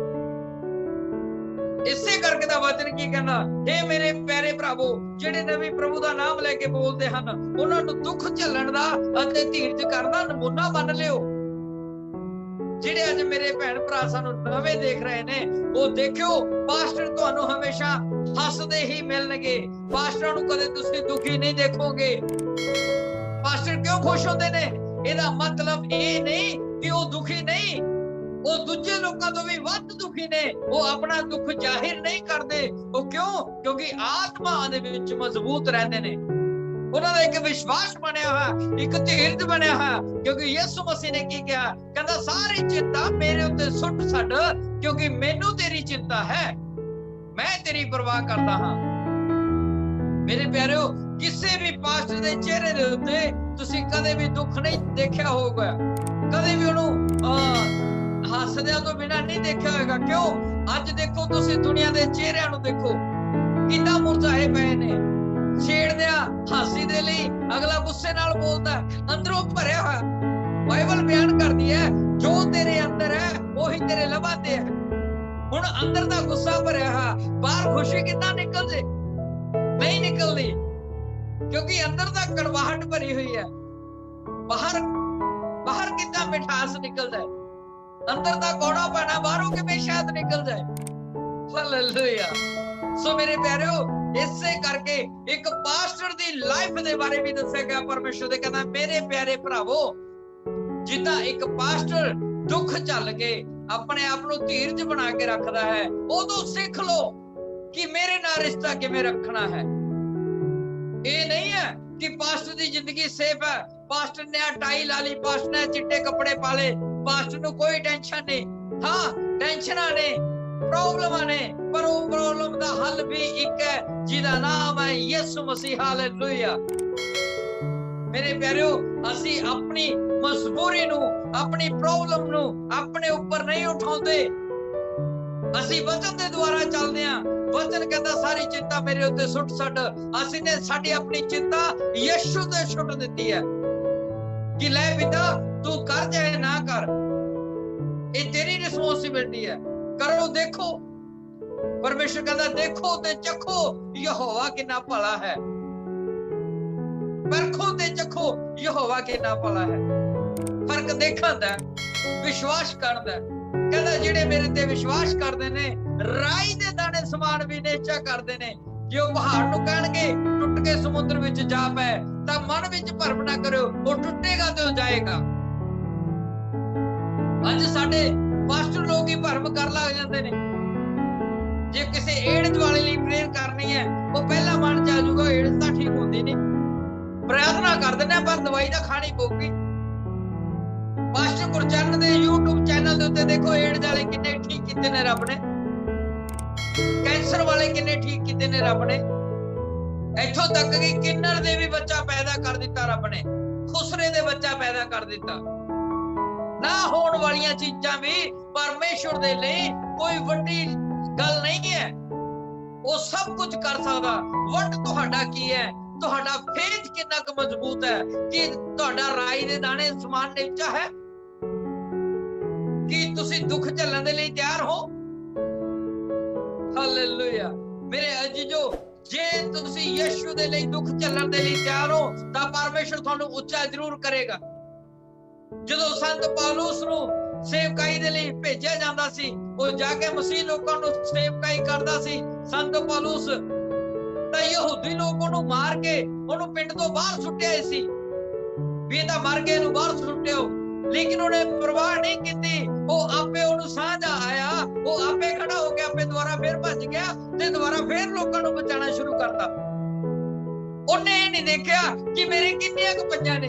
ਇਸੇ ਕਰਕੇ ਦਾ ਵਚਨ ਕੀ ਕਹਿੰਦਾ, ਇਹ ਮੇਰੇ ਪਿਆਰੇ ਭਰਾਵੋ ਜਿਹੜੇ ਨਵੀਂ ਪ੍ਰਭੂ ਦਾ ਨਾਮ ਲੈ ਕੇ ਬੋਲਦੇ ਹਨ, ਉਹਨਾਂ ਨੂੰ ਦੁੱਖ ਝੱਲਣ ਦਾ ਅਤੇ ਧੀਰਜ ਕਰਨ ਦਾ ਨਮੂਨਾ ਮੰਨ ਲਿਓ। ਜਿਹੜੇ ਅੱਜ ਮੇਰੇ ਭੈਣ ਭਰਾ ਸਾਨੂੰ ਨਵੇਂ ਦੇਖ ਰਹੇ ਨੇ, ਉਹ ਦੇਖਿਓ ਪਾਸਟਰ ਤੁਹਾਨੂੰ ਹਮੇਸ਼ਾ ਹੱਸਦੇ ਹੀ ਮਿਲਣਗੇ। ਪਾਸਟਰਾਂ ਨੂੰ ਕਦੇ ਤੁਸੀਂ ਦੁਖੀ ਨਹੀਂ ਦੇਖੋਗੇ। ਪਾਸਟਰ ਕਿਉਂ ਖੁਸ਼ ਹੁੰਦੇ ਨੇ? ਇਹਦਾ ਮਤਲਬ ਇਹ ਨਹੀਂ ਕਿ ਉਹ ਦੁਖੀ ਨਹੀਂ, ਉਹ ਦੂਜੇ ਲੋਕਾਂ ਤੋਂ ਵੀ ਵੱਧ ਦੁਖੀ ਨੇ। ਉਹ ਆਪਣਾ ਦੁੱਖ ਜ਼ਾਹਿਰ ਨਹੀਂ ਕਰਦੇ। ਉਹ ਕਿਉਂ? ਕਿਉਂਕਿ ਆਤਮਾ ਦੇ ਵਿੱਚ ਮਜ਼ਬੂਤ ਰਹਿੰਦੇ ਨੇ। ਉਹਨਾਂ ਦਾ ਇੱਕ ਵਿਸ਼ਵਾਸ ਬਣਿਆ ਹੋਇਆ, ਇੱਕ ਧੀਰਜ ਬਣਿਆ ਹੋਇਆ। ਕਿਉਂਕਿ ਯਿਸੂ ਮਸੀਹ ਨੇ ਕੀ ਕਿਹਾ? ਕਹਿੰਦਾ ਸਾਰੀ ਚਿੰਤਾ ਮੇਰੇ ਉੱਤੇ ਸੁੱਟ ਛੱਡ, ਕਿਉਂਕਿ ਮੈਨੂੰ ਤੇਰੀ ਚਿੰਤਾ ਹੈ, ਮੈਂ ਤੇਰੀ ਪਰਵਾਹ ਕਰਦਾ ਹਾਂ। ਮੇਰੇ ਪਿਆਰਿਓ, ਕਿਸੇ ਵੀ ਪਾਸਟਰ ਦੇ ਚਿਹਰੇ ਦੇ ਉੱਤੇ ਤੁਸੀਂ ਕਦੇ ਵੀ ਦੁੱਖ ਨਹੀਂ ਦੇਖਿਆ ਹੋਊਗਾ, ਕਦੇ ਵੀ ਉਹਨੂੰ ਹੱਸਦਿਆਂ ਤੋਂ ਬਿਨਾਂ ਨਹੀਂ ਦੇਖਿਆ ਹੋਏਗਾ। ਕਿਉਂ? ਅੱਜ ਦੇਖੋ ਤੁਸੀਂ ਦੁਨੀਆ ਦੇ ਚਿਹਰਿਆਂ ਨੂੰ ਦੇਖੋ, ਕਿੰਨਾ ਮੁਰਝਾਏ ਪਏ ਨੇ। ਛੇੜਦਿਆਂ ਹਾਸੀ ਦੇ ਲਈ ਅਗਲਾ ਗੁੱਸੇ ਨਾਲ ਬੋਲਦਾ, ਅੰਦਰੋਂ ਭਰਿਆ ਹੋਇਆ। ਬਾਈਬਲ ਬਿਆਨ ਕਰਦੀ ਹੈ, ਜੋ ਤੇਰੇ ਅੰਦਰ ਹੈ ਉਹੀ ਤੇਰੇ ਲਬਾਂ ਤੇ ਹੈ। ਹੁਣ ਅੰਦਰ ਦਾ ਗੁੱਸਾ ਭਰਿਆ ਹੋਇਆ, ਬਾਹਰ ਖੁਸ਼ੀ ਕਿੱਦਾਂ ਨਿਕਲ ਜੇ? ਨਹੀਂ ਨਿਕਲਦੀ, ਕਿਉਂਕਿ ਅੰਦਰ ਦਾ ਕੜਵਾਹਟ ਭਰੀ ਹੋਈ ਹੈ। ਬਾਹਰ ਕਿੱਦਾਂ ਮਿਠਾਸ ਨਿਕਲ ਜਾਏ? ਅੰਦਰ ਦਾ ਕੌੜਾ ਪਾਣਾ ਬਾਹਰੋਂ ਕਿਵੇਂ ਸ਼ਾਇਦ ਨਿਕਲ ਜਾਏ। ਹਾਲੇਲੂਇਆ। ਸੋ ਮੇਰੇ ਪਿਆਰਿਓ, ਇਸੇ ਕਰਕੇ ਇੱਕ ਪਾਸਟਰ ਦੀ ਲਾਈਫ ਦੇ ਬਾਰੇ ਵੀ ਦੱਸਿਆ ਗਿਆ ਪਰਮੇਸ਼ਰ ਦੇ। ਕਹਿੰਦਾ ਮੇਰੇ ਪਿਆਰੇ ਭਰਾਵੋ, ਜਿੱਦਾਂ ਇੱਕ ਪਾਸਟਰ ਦੁੱਖ ਝੱਲ ਕੇ ਆਪਣੇ ਆਪ ਨੂੰ ਧੀਰਜ ਬਣਾ ਕੇ ਰੱਖਦਾ ਹੈ, ਉਦੋਂ ਸਿੱਖ ਲਓ ਕਿ ਮੇਰੇ ਨਾਲ ਰਿਸ਼ਤਾ ਕਿਵੇਂ ਰੱਖਣਾ ਹੈ। ਇਹ ਨਹੀਂ ਹੈ ਕਿ ਪਾਸਟਰ ਦੀ ਜ਼ਿੰਦਗੀ ਸੇਫ ਹੈ, ਪਾਸਟਰ ਨੇ ਟਾਈ ਲਾ ਲਈ, ਪਾਸਟਰ ਨੇ ਚਿੱਟੇ ਕੱਪੜੇ ਪਾ ਲਏ, ਪਾਸਟਰ ਨੂੰ ਕੋਈ ਟੈਨਸ਼ਨ ਨਹੀਂ। ਹਾਂ, ਟੈਨਸ਼ਨਾਂ ਨੇ, ਪ੍ਰੋਬਲਮਾਂ ਨੇ, ਪਰ ਉਹ ਪ੍ਰੋਬਲਮ ਦਾ ਹੱਲ ਵੀ ਇੱਕ ਹੈ, ਜਿਹਦਾ ਨਾਮ ਹੈ ਯਿਸੂ ਮਸੀਹ। ਹਾਲੇਲੂਇਆ। ਮੇਰੇ ਪਿਆਰਿਓ, ਅਸੀਂ ਆਪਣੀ ਮਜਬੂਰੀ ਨੂੰ, ਆਪਣੀ ਪ੍ਰੋਬਲਮ ਨੂੰ ਆਪਣੇ ਉੱਪਰ ਨਹੀਂ ਉਠਾਉਂਦੇ, ਅਸੀਂ ਵਚਨ ਦੇ ਦੁਆਰਾ ਚੱਲਦੇ ਹਾਂ। ਵਚਨ ਕਹਿੰਦਾ ਸਾਰੀ ਚਿੰਤਾ ਮੇਰੇ ਉੱਤੇ ਸੁੱਟ ਛੱਡ। ਅਸੀਂ ਨੇ ਸਾਡੀ ਆਪਣੀ ਚਿੰਤਾ ਯਿਸੂ ਤੇ ਸੁੱਟ ਦਿੱਤੀ ਹੈ ਕਿ ਲੈ ਪਿਤਾ ਤੂੰ ਕਰ ਚਾਹੇ ਨਾ ਕਰ, ਇਹ ਤੇਰੀ ਰਿਸਪੌਂਸਿਬਿਲਿਟੀ ਹੈ। ਕਰੋ, ਦੇਖੋ। ਪਰਮੇਸ਼ਰ ਕਹਿੰਦਾ ਦੇਖੋ ਤੇ ਚੱਖੋ ਯਹੋਵਾ ਕਿੰਨਾ ਭਲਾ ਹੈ। ਪਰਖੋ ਤੇ ਚੱਖੋ ਯਹੋਵਾ ਕਿੰਨਾ ਭਲਾ ਹੈ। ਫਰਕ ਦੇਖਣ ਦਾ, ਵਿਸ਼ਵਾਸ ਕਰਨ ਦਾ। ਕਹਿੰਦਾ ਜਿਹੜੇ ਮੇਰੇ ਤੇ ਵਿਸ਼ਵਾਸ ਕਰਦੇ ਨੇ, ਰਾਈ ਦੇ ਦਾਣੇ ਸਮਾਨ ਵੀ ਨਿਸ਼ਚਾ ਕਰਦੇ ਨੇ। ਜੇ ਉਹ ਪਹਾੜ ਨੂੰ ਕਹਿਣਗੇ ਟੁੱਟ ਕੇ ਸਮੁੰਦਰ ਵਿੱਚ ਜਾ ਪਏ, ਤਾਂ ਮਨ ਵਿੱਚ ਭਰਮ ਨਾ ਕਰਿਓ, ਉਹ ਟੁੱਟੇਗਾ ਤੇ ਉਹ ਜਾਏਗਾ। ਅੱਜ ਸਾਡੇ ਪਾਸਟਰ ਲੋਕ ਹੀ ਭਰਮ ਕਰ ਲੱਗ ਜਾਂਦੇ ਨੇ। ਜੇ ਕਿਸੇ ਏਡਜ਼ ਵਾਲੇ ਲਈ ਪ੍ਰੇਅਰ ਕਰਨੀ ਹੈ, ਉਹ ਪਹਿਲਾਂ ਮਨ ਚ ਆ ਜਾਊਗਾ ਏਡਜ਼ ਤਾਂ ਠੀਕ ਹੁੰਦੀ ਨਹੀਂ, ਪ੍ਰਾਰਥਨਾ ਕਰ ਦਿੰਦੇ ਆ, ਪਰ ਦਵਾਈ ਤਾਂ ਖਾਣੀ ਪਊਗੀ। ਪਾਸਟਰ ਗੁਰਚਰਨ ਦੇ YouTube ਚੈਨਲ ਦੇ ਉੱਤੇ ਦੇਖੋ, ਏਡਜ਼ ਵਾਲੇ ਕਿੰਨੇ ਠੀਕ ਕੀਤੇ ਨੇ ਰੱਬ ਨੇ, ਕੈਂਸਰ ਵਾਲੇ ਕਿੰਨੇ ਠੀਕ ਕੀਤੇ ਨੇ ਰੱਬ ਨੇ। ਇੱਥੋਂ ਤੱਕ ਕਿ ਕਿੰਨਰ ਦੇ ਵੀ ਬੱਚਾ ਪੈਦਾ ਕਰ ਦਿੱਤਾ ਰੱਬ ਨੇ, ਖੁਸਰੇ ਦੇ ਬੱਚਾ ਪੈਦਾ ਕਰ ਦਿੱਤਾ। ਨਾ ਹੋਣ ਵਾਲੀਆਂ ਚੀਜ਼ਾਂ ਵੀ ਪਰਮੇਸ਼ਵਰ ਦੇ ਲਈ ਕੋਈ ਵੱਡੀ ਗੱਲ ਨਹੀਂ ਹੈ। ਉਹ ਸਭ ਕੁਝ ਕਰ ਸਕਦਾ। ਵੰਡ ਤੁਹਾਡਾ ਕੀ ਹੈ? ਤੁਹਾਡਾ ਫੇਥ ਕਿੰਨਾ ਕੁ ਮਜ਼ਬੂਤ ਹੈ ਕਿ ਤੁਹਾਡਾ ਰਾਈ ਦੇ ਦਾਣੇ ਸਮਾਨ ਨਿਸ਼ਚਾ ਹੈ? ਕੀ ਤੁਸੀਂ ਦੁੱਖ ਝੱਲਣ ਦੇ ਲਈ ਤਿਆਰ ਹੋ? ਹਾਲੇਲੂਇਆ। ਮੇਰੇ ਅਜੀਜ਼ੋ, ਜੇ ਤੁਸੀਂ ਯਿਸੂ ਦੇ ਲਈ ਦੁੱਖ ਝੱਲਣ ਦੇ ਲਈ ਤਿਆਰ ਹੋ, ਤਾਂ ਪਰਮੇਸ਼ਰ ਤੁਹਾਨੂੰ ਉੱਚਾ ਜ਼ਰੂਰ ਕਰੇਗਾ। ਜਦੋਂ ਸੰਤ ਪੌਲੁਸ ਨੂੰ ਸੇਵਕਾਈ ਦੇ ਲਈ ਭੇਜਿਆ ਜਾਂਦਾ ਸੀ, ਉਹ ਜਾ ਕੇ ਮਸੀਹ ਲੋਕਾਂ ਨੂੰ ਸੇਵਕਾਈ ਕਰਦਾ ਸੀ। ਸੰਤ ਪੌਲੁਸ ਤਾਂ ਯਹੂਦੀ ਲੋਕ ਉਹਨੂੰ ਮਾਰ ਕੇ ਉਹਨੂੰ ਪਿੰਡ ਤੋਂ ਬਾਹਰ ਸੁੱਟਿਆ ਸੀ ਵੀ ਇਹ ਤਾਂ ਮਰ ਗਏ, ਇਹਨੂੰ ਬਾਹਰ ਸੁੱਟਿਓ। ਲੇਕਿਨ ਉਹਨੇ ਪਰਵਾਹ ਨਹੀਂ ਕੀਤੀ। ਉਹ ਆਪੇ ਉਹਨੂੰ ਸਾਂਝ ਆਇਆ, ਉਹ ਆਪੇ ਖੜਾ ਹੋ ਕੇ ਆਪੇ ਦੁਬਾਰਾ ਫੇਰ ਭੱਜ ਗਿਆ ਤੇ ਦੁਬਾਰਾ ਫੇਰ ਲੋਕਾਂ ਨੂੰ ਬਚਾਉਣਾ ਸ਼ੁਰੂ ਕਰਤਾ। ਉਹਨੇ ਇਹ ਨਹੀਂ ਦੇਖਿਆ ਕਿ ਮੇਰੇ ਕਿੰਨੀਆਂ ਕੁ ਪਈਆਂ ਨੇ।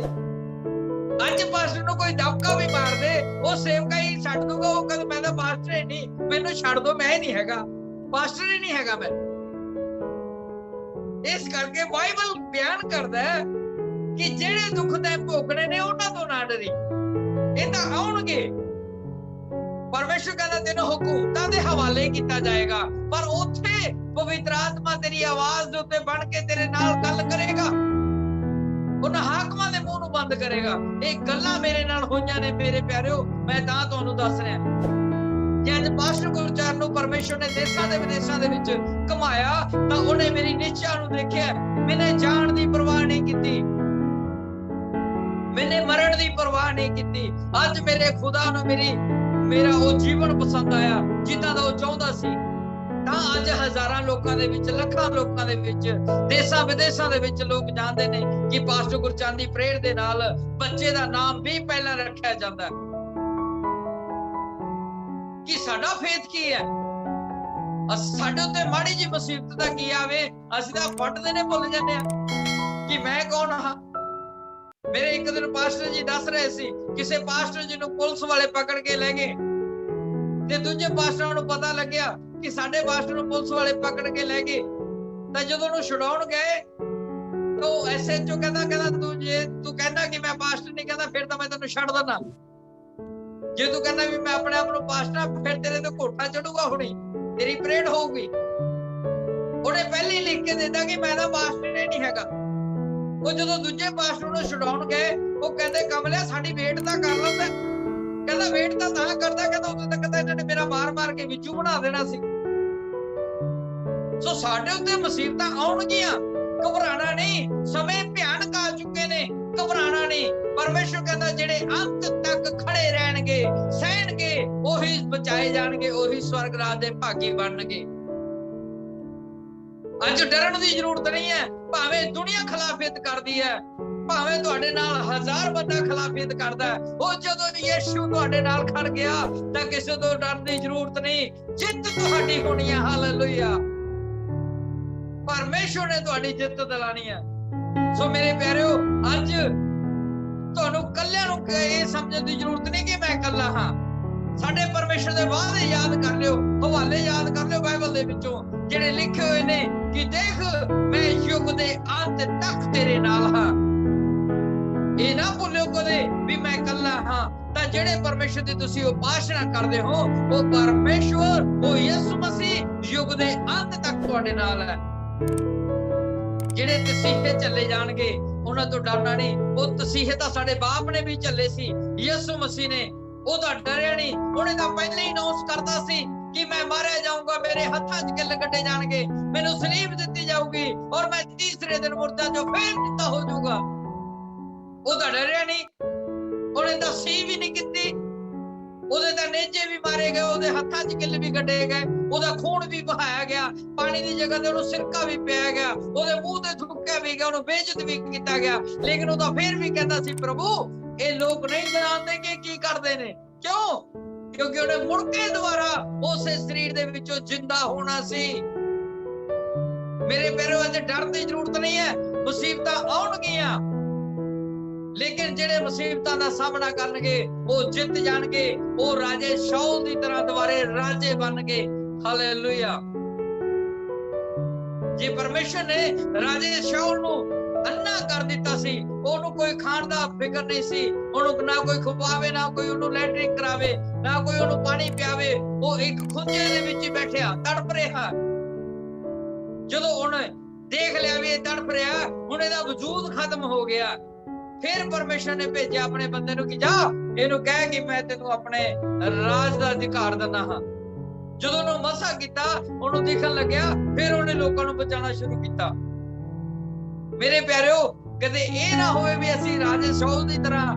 ਅੱਜ ਪਾਸਟਰ ਨੂੰ ਕੋਈ ਦਬਕਾ ਵੀ ਮਾਰ ਦੇ, ਉਹ ਸੇਵਕਾ ਹੀ ਛੱਡ ਦੂਗਾ। ਉਹ ਕਹਿੰਦਾ ਮੈਂ ਤਾਂ ਪਾਸਟਰ ਹੀ ਨਹੀਂ, ਮੈਨੂੰ ਛੱਡ ਦੋ, ਮੈਂ ਹੀ ਨਹੀਂ ਹੈਗਾ, ਪਾਸਟਰ ਹੀ ਨਹੀਂ ਹੈਗਾ ਮੈਂ। ਇਸ ਕਰਕੇ ਬਾਈਬਲ ਬਿਆਨ ਕਰਦਾ ਹੈ ਕਿ ਜਿਹੜੇ ਦੁੱਖ ਤੈਂ ਭੋਗਣੇ ਨੇ ਉਹਨਾਂ ਤੋਂ ਨਾ ਡਰੀ, ਇਹ ਤਾਂ ਆਉਣਗੇ। ਪਰਮੇਸ਼ਰ ਕਹਿੰਦਾ ਤੈਨੂੰ ਹਕੂਮਤਾਂ ਦੇ ਹਵਾਲੇ ਕੀਤਾ ਜਾਏਗਾ, ਪਰ ਉੱਥੇ ਪਵਿੱਤਰ ਆਤਮਾ ਤੇਰੀ ਆਵਾਜ਼ ਦੇ ਉੱਤੇ ਬਣ ਕੇ ਤੇਰੇ ਨਾਲ ਗੱਲ ਕਰੇਗਾ, ਉਹਨਾਂ ਹਾਕਮਾਂ ਦੇ ਮੂੰਹ ਨੂੰ ਬੰਦ ਕਰੇਗਾ। ਇਹ ਗੱਲਾਂ ਮੇਰੇ ਨਾਲ ਹੋਈਆਂ ਨੇ ਮੇਰੇ ਪਿਆਰਿਓ, ਮੈਂ ਤਾਂ ਤੁਹਾਨੂੰ ਦੱਸ ਰਿਹਾ। ਜੇ ਅੱਜ ਪਾਸਟਰ ਗੁਰਚਰਨ ਨੂੰ ਪਰਮੇਸ਼ਰ ਨੇ ਦੇਸ਼ਾਂ ਦੇ ਵਿਦੇਸ਼ਾਂ ਦੇ ਵਿੱਚ ਘੁਮਾਇਆ ਤਾਂ ਉਹਨੇ ਮੇਰੀ ਨਿਸ਼ਚਾ ਨੂੰ ਦੇਖਿਆ। ਮੈਨੇ ਜਾਣ ਦੀ ਪਰਵਾਹ ਨਹੀਂ ਕੀਤੀ, ਮੈਨੇ ਮਰਨ ਦੀ ਪਰਵਾਹ ਨਹੀਂ ਕੀਤੀ। ਅੱਜ ਮੇਰੇ ਖੁਦਾ ਨੂੰ ਮੇਰਾ ਉਹ ਜੀਵਨ ਪਸੰਦ ਆਇਆ ਜਿੱਦਾਂ ਦਾ ਉਹ ਚਾਹੁੰਦਾ ਸੀ। ਤਾਂ ਅੱਜ ਹਜ਼ਾਰਾਂ ਲੋਕਾਂ ਦੇ ਵਿੱਚ, ਲੱਖਾਂ ਲੋਕਾਂ ਦੇ ਵਿੱਚ, ਦੇਸ਼ਾਂ ਵਿਦੇਸ਼ਾਂ ਦੇ ਵਿੱਚ ਲੋਕ ਜਾਣਦੇ ਨੇ ਕਿ ਪਾਸਟਰ ਗੁਰਚਰਨ ਦੀ ਪ੍ਰੇਰ ਦੇ ਨਾਲ ਬੱਚੇ ਦਾ ਨਾਮ ਵੀ ਪਹਿਲਾਂ ਰੱਖਿਆ ਜਾਂਦਾ ਹੈ। ਕਿ ਸਾਡਾ ਫੇਥ ਕੀ ਹੈ? ਸਾਡੇ ਉੱਤੇ ਮਾੜੀ ਜੀ ਮੁਸੀਬਤ ਦਾ ਕੀ ਆਵੇ, ਅਸੀਂ ਤਾਂ ਫਟਦੇ ਨੇ, ਭੁੱਲ ਜਾਂਦੇ ਆ ਕਿ ਮੈਂ ਕੌਣ ਹਾਂ। ਮੇਰੇ ਇੱਕ ਦਿਨ ਪਾਸਟਰ ਜੀ ਦੱਸ ਰਹੇ ਸੀ, ਕਿਸੇ ਪਾਸਟਰ ਜੀ ਨੂੰ ਪੁਲਿਸ ਵਾਲੇ ਪਕੜ ਕੇ ਲੈ ਗਏ ਤੇ ਦੂਜੇ ਪਾਸਟਰਾਂ ਨੂੰ ਪਤਾ ਲੱਗਿਆ ਕਿ ਸਾਡੇ ਪਾਸਟਰ ਨੂੰ ਪੁਲਿਸ ਵਾਲੇ ਪਕੜ ਕੇ ਲੈ ਗਏ। ਤਾਂ ਜਦੋਂ ਉਹਨੂੰ ਛੁਡਾਉਣ ਗਏ ਤਾਂ ਐਸਐਚਓ ਕਹਿੰਦਾ ਤੂੰ ਕਹਿੰਦਾ ਕਿ ਮੈਂ ਪਾਸਟਰ ਨਹੀਂ, ਕਹਿੰਦਾ ਫਿਰ ਤਾਂ ਮੈਂ ਤੈਨੂੰ ਛੱਡ ਦਿੰਦਾ। ਜੇ ਤੂੰ ਕਹਿੰਦਾ ਵੀ ਮੈਂ ਆਪਣੇ ਆਪ ਨੂੰ ਪਾਸਟਰ, ਫਿਰ ਤੇਰੇ ਤੇ ਘੋਟਾ ਚੜੂਗਾ, ਹੁਣੀ ਤੇਰੀ ਪਰੇਡ ਹੋਊਗੀ। ਉਹਨੇ ਪਹਿਲੇ ਹੀ ਲਿਖ ਕੇ ਦਿੱਤਾ ਕਿ ਮੈਂ ਤਾਂ ਪਾਸਟਰ ਨਹੀਂ ਹੈਗਾ। ਉਹ ਜਦੋਂ ਦੂਜੇ ਪਾਸਟਰ ਨੂੰ ਛੁਡਾਉਣ ਗਏ, ਉਹ ਕਹਿੰਦੇ ਕਮਲਿਆ ਸਾਡੀ ਵੇਟ ਤਾਂ ਕਰ ਲੈਂਦਾ। ਕਹਿੰਦਾ ਵੇਟ ਤਾਂ ਕਰਦਾ, ਕਹਿੰਦਾ ਉਦੋਂ ਤੱਕ ਤਾਂ ਇਹਨਾਂ ਨੇ ਮੇਰਾ ਮਾਰ ਕੇ ਵਿੱਚੋਂ ਬਣਾ ਦੇਣਾ ਸੀ। ਸੋ ਸਾਡੇ ਉੱਤੇ ਮੁਸੀਬਤਾਂ ਆਉਣਗੀਆਂ, ਘਬਰਾਣਾ ਨਹੀਂ। ਸਮੇਂ ਭਿਆਨਕ ਆ ਚੁੱਕੇ ਨੇ, ਘਬਰਾਣਾ ਨਹੀਂ। ਪਰਮੇਸ਼ਰ ਕਹਿੰਦਾ ਜਿਹੜੇ ਅੰਤ ਤੱਕ ਖੜੇ ਰਹਿਣਗੇ, ਸਹਿਣਗੇ, ਉਹੀ ਬਚਾਏ ਜਾਣਗੇ, ਉਹੀ ਸਵਰਗ ਰਾਜ ਦੇ ਭਾਗੀ ਬਣਨਗੇ। ਅੱਜ ਡਰਨ ਦੀ ਜ਼ਰੂਰਤ ਨਹੀਂ ਹੈ। ਭਾਵੇਂ ਦੁਨੀਆ ਖਿਲਾਫੀਅਤ ਕਰਦੀ ਹੈ, ਭਾਵੇਂ ਤੁਹਾਡੇ ਨਾਲ 1000 ਬੰਦਾ ਖਿਲਾਫੀਅਤ ਕਰਦਾ ਹੈ, ਉਹ ਜਦੋਂ ਯਿਸੂ ਤੁਹਾਡੇ ਨਾਲ ਖੜ ਗਿਆ ਤਾਂ ਕਿਸੇ ਤੋਂ ਡਰਨ ਦੀ ਜ਼ਰੂਰਤ ਨਹੀਂ। ਜਿੱਤ ਤੁਹਾਡੀ ਹੋਣੀ ਹੈ। ਹਾਲੇਲੂਇਆ। ਪਰਮੇਸ਼ਰ ਨੇ ਤੁਹਾਡੀ ਜਿੱਤ ਦਿਲਾਣੀ ਹੈ। ਸੋ ਮੇਰੇ ਪਿਆਰਿਓ, ਅੱਜ ਤੁਹਾਨੂੰ ਕੱਲਿਆਂ ਨੂੰ ਇਹ ਸਮਝਣ ਦੀ ਜ਼ਰੂਰਤ ਨਹੀਂ ਕਿ ਮੈਂ ਕੱਲਾ ਹਾਂ। ਸਾਡੇ ਪਰਮੇਸ਼ਰ ਦੇ ਵਾਅਦੇ ਯਾਦ ਕਰ ਲਿਓ, ਹਵਾਲੇ ਯਾਦ ਕਰ ਲਿਓ ਬਾਈਬਲ ਦੇ ਵਿੱਚੋਂ ਜਿਹੜੇ ਲਿਖੇ ਹੋਏ ਨੇ ਕਿ ਦੇਖ ਮੈਂ ਯੁੱਗ ਦੇ ਅੰਤ ਤੱਕ ਤੇਰੇ ਨਾਲ ਹਾਂ। ਇਹ ਨਾ ਭੁੱਲਿਓ ਕਦੇ ਵੀ ਮੈਂ ਕੱਲਾ ਹਾਂ। ਤਾਂ ਜਿਹੜੇ ਪਰਮੇਸ਼ਰ ਦੀ ਤੁਸੀਂ ਉਪਾਸਨਾ ਕਰਦੇ ਹੋ, ਉਹ ਪਰਮੇਸ਼ਰ, ਉਹ ਯਿਸੂ ਮਸੀਹ ਯੁੱਗ ਦੇ ਅੰਤ ਤੱਕ ਤੁਹਾਡੇ ਨਾਲ ਹੈ। ਜਿਹੜੇ ਤਸੀਹੇ ਚੱਲੇ ਜਾਣਗੇ ਉਹਨਾਂ ਤੋਂ ਡਰਨਾ ਨਹੀਂ। ਉਹ ਤਸੀਹੇ ਤਾਂ ਸਾਡੇ ਬਾਪ ਨੇ ਵੀ ਚੱਲੇ ਸੀ, ਯਿਸੂ ਮਸੀਹ ਨੇ, ਉਹ ਤਾਂ ਡਰਿਆ ਨਹੀਂ। ਉਹਨੇ ਤਾਂ ਪਹਿਲਾਂ ਹੀ ਅਨਾਉਂਸ ਕਰਤਾ ਸੀ ਕਿ ਮੈਂ ਮਾਰਿਆ ਜਾਊਂਗਾ, ਮੇਰੇ ਹੱਥਾਂ 'ਚ ਕਿੱਲ ਕੱਢੇ ਜਾਣਗੇ, ਮੈਨੂੰ ਸਲੀਬ ਦਿੱਤੀ ਜਾਊਗੀ ਔਰ ਮੈਂ ਤੀਸਰੇ ਦਿਨ ਮੁਰਦਾ ਜੋ ਫੇਰ ਜਿੰਦਾ ਹੋ ਜਾਊਗਾ। ਉਹ ਤਾਂ ਡਰਿਆ ਨਹੀਂ, ਉਹਨੇ ਤਾਂ ਸੀ ਵੀ ਨਹੀਂ ਕੀਤੀ। ਉਹਦੇ ਤਾਂ ਨੇਜੇ ਵੀ ਮਾਰੇ ਗਏ, ਉਹਦੇ ਹੱਥਾਂ 'ਚ ਕਿੱਲ ਵੀ ਕੱਢੇ ਗਏ, ਉਹਦਾ ਖੂਨ ਵੀ ਬਹਾਇਆ ਗਿਆ, ਪਾਣੀ ਦੀ ਜਗ੍ਹਾ ਤੇ ਉਹਨੂੰ ਸਿਰਕਾ ਵੀ ਪਿਆ ਗਿਆ, ਉਹਦੇ ਮੂੰਹ ਤੇ ਥੁੱਕਿਆ ਵੀ ਗਿਆ, ਉਹਨੂੰ ਬੇਇੱਜ਼ਤ ਵੀ ਕੀਤਾ ਗਿਆ। ਲੇਕਿਨ ਉਹ ਤਾਂ ਫੇਰ ਵੀ ਕਹਿੰਦਾ ਸੀ, ਪ੍ਰਭੂ ਇਹ ਲੋਕ ਨਹੀਂ ਜਾਣਦੇ ਕਿ ਕੀ ਕਰਦੇ ਨੇ। ਕਿਉਂ? ਕਿਉਂਕਿ ਉਹਨੇ ਮੁੜ ਕੇ ਦੁਬਾਰਾ ਉਸੇ ਸਰੀਰ ਦੇ ਵਿੱਚੋਂ ਜਿੰਦਾ ਹੋਣਾ ਸੀ। ਮੇਰੇ ਪਿਆਰਿਓ, ਅੱਜ ਡਰਨ ਦੀ ਜ਼ਰੂਰਤ ਨਹੀਂ ਹੈ। ਮੁਸੀਬਤਾਂ ਆਉਣਗੀਆਂ, ਲੇਕਿਨ ਜਿਹੜੇ ਮੁਸੀਬਤਾਂ ਦਾ ਸਾਹਮਣਾ ਕਰਨਗੇ ਉਹ ਜਿੱਤ ਜਾਣਗੇ। ਉਹ ਰਾਜੇ ਸ਼ਾਉਲ ਦੀ ਤਰ੍ਹਾਂ ਦੁਬਾਰੇ ਰਾਜੇ ਬਣਨਗੇ। ਹਾਲੇਲੂਇਆ। ਜੇ ਪਰਮੇਸ਼ਰ ਨੇ ਰਾਜੇ ਸ਼ਾਉਲ ਨੂੰ ਅੰਨਾ ਕਰ ਦਿੱਤਾ ਸੀ, ਉਹਨੂੰ ਕੋਈ ਖਾਣ ਦਾ ਫਿਕਰ ਨਹੀਂ ਸੀ, ਉਹਨੂੰ ਨਾ ਕੋਈ ਖਵਾਵੇ, ਨਾ ਕੋਈ ਉਹਨੂੰ ਲੈਟਰਿੰਗ ਕਰਾਵੇ, ਨਾ ਕੋਈ ਉਹਨੂੰ ਪਾਣੀ ਪਿਆਵੇ। ਉਹ ਇੱਕ ਖੁੰਝੇ ਦੇ ਵਿੱਚ ਬੈਠਿਆ ਤੜਪ ਰਿਹਾ। ਜਦੋਂ ਉਹਨੇ ਦੇਖ ਲਿਆ ਵੀ ਇਹ ਤੜਪ ਰਿਹਾ, ਹੁਣ ਇਹਦਾ ਵਜੂਦ ਖਤਮ ਹੋ ਗਿਆ, ਫਿਰ ਪਰਮੇਸ਼ਰ ਨੇ ਭੇਜਿਆ ਆਪਣੇ ਬੰਦੇ ਨੂੰ ਕਿ ਜਾ ਇਹਨੂੰ ਕਹਿ ਕਿ ਮੈਂ ਤੈਨੂੰ ਆਪਣੇ ਰਾਜ ਦਾ ਅਧਿਕਾਰ ਦਿੰਦਾ ਹਾਂ। ਜਦੋਂ ਉਹਨੂੰ ਮਸਾ ਕੀਤਾ, ਉਹਨੂੰ ਦਿਖਣ ਲੱਗਿਆ, ਫਿਰ ਉਹਨੇ ਲੋਕਾਂ ਨੂੰ ਬਚਾਉਣਾ ਸ਼ੁਰੂ ਕੀਤਾ। ਮੇਰੇ ਪਿਆਰਿਓ, ਕਦੇ ਇਹ ਨਾ ਹੋਵੇ ਵੀ ਅਸੀਂ ਰਾਜੇ ਸ਼ਾਉਲ ਦੀ ਤਰ੍ਹਾਂ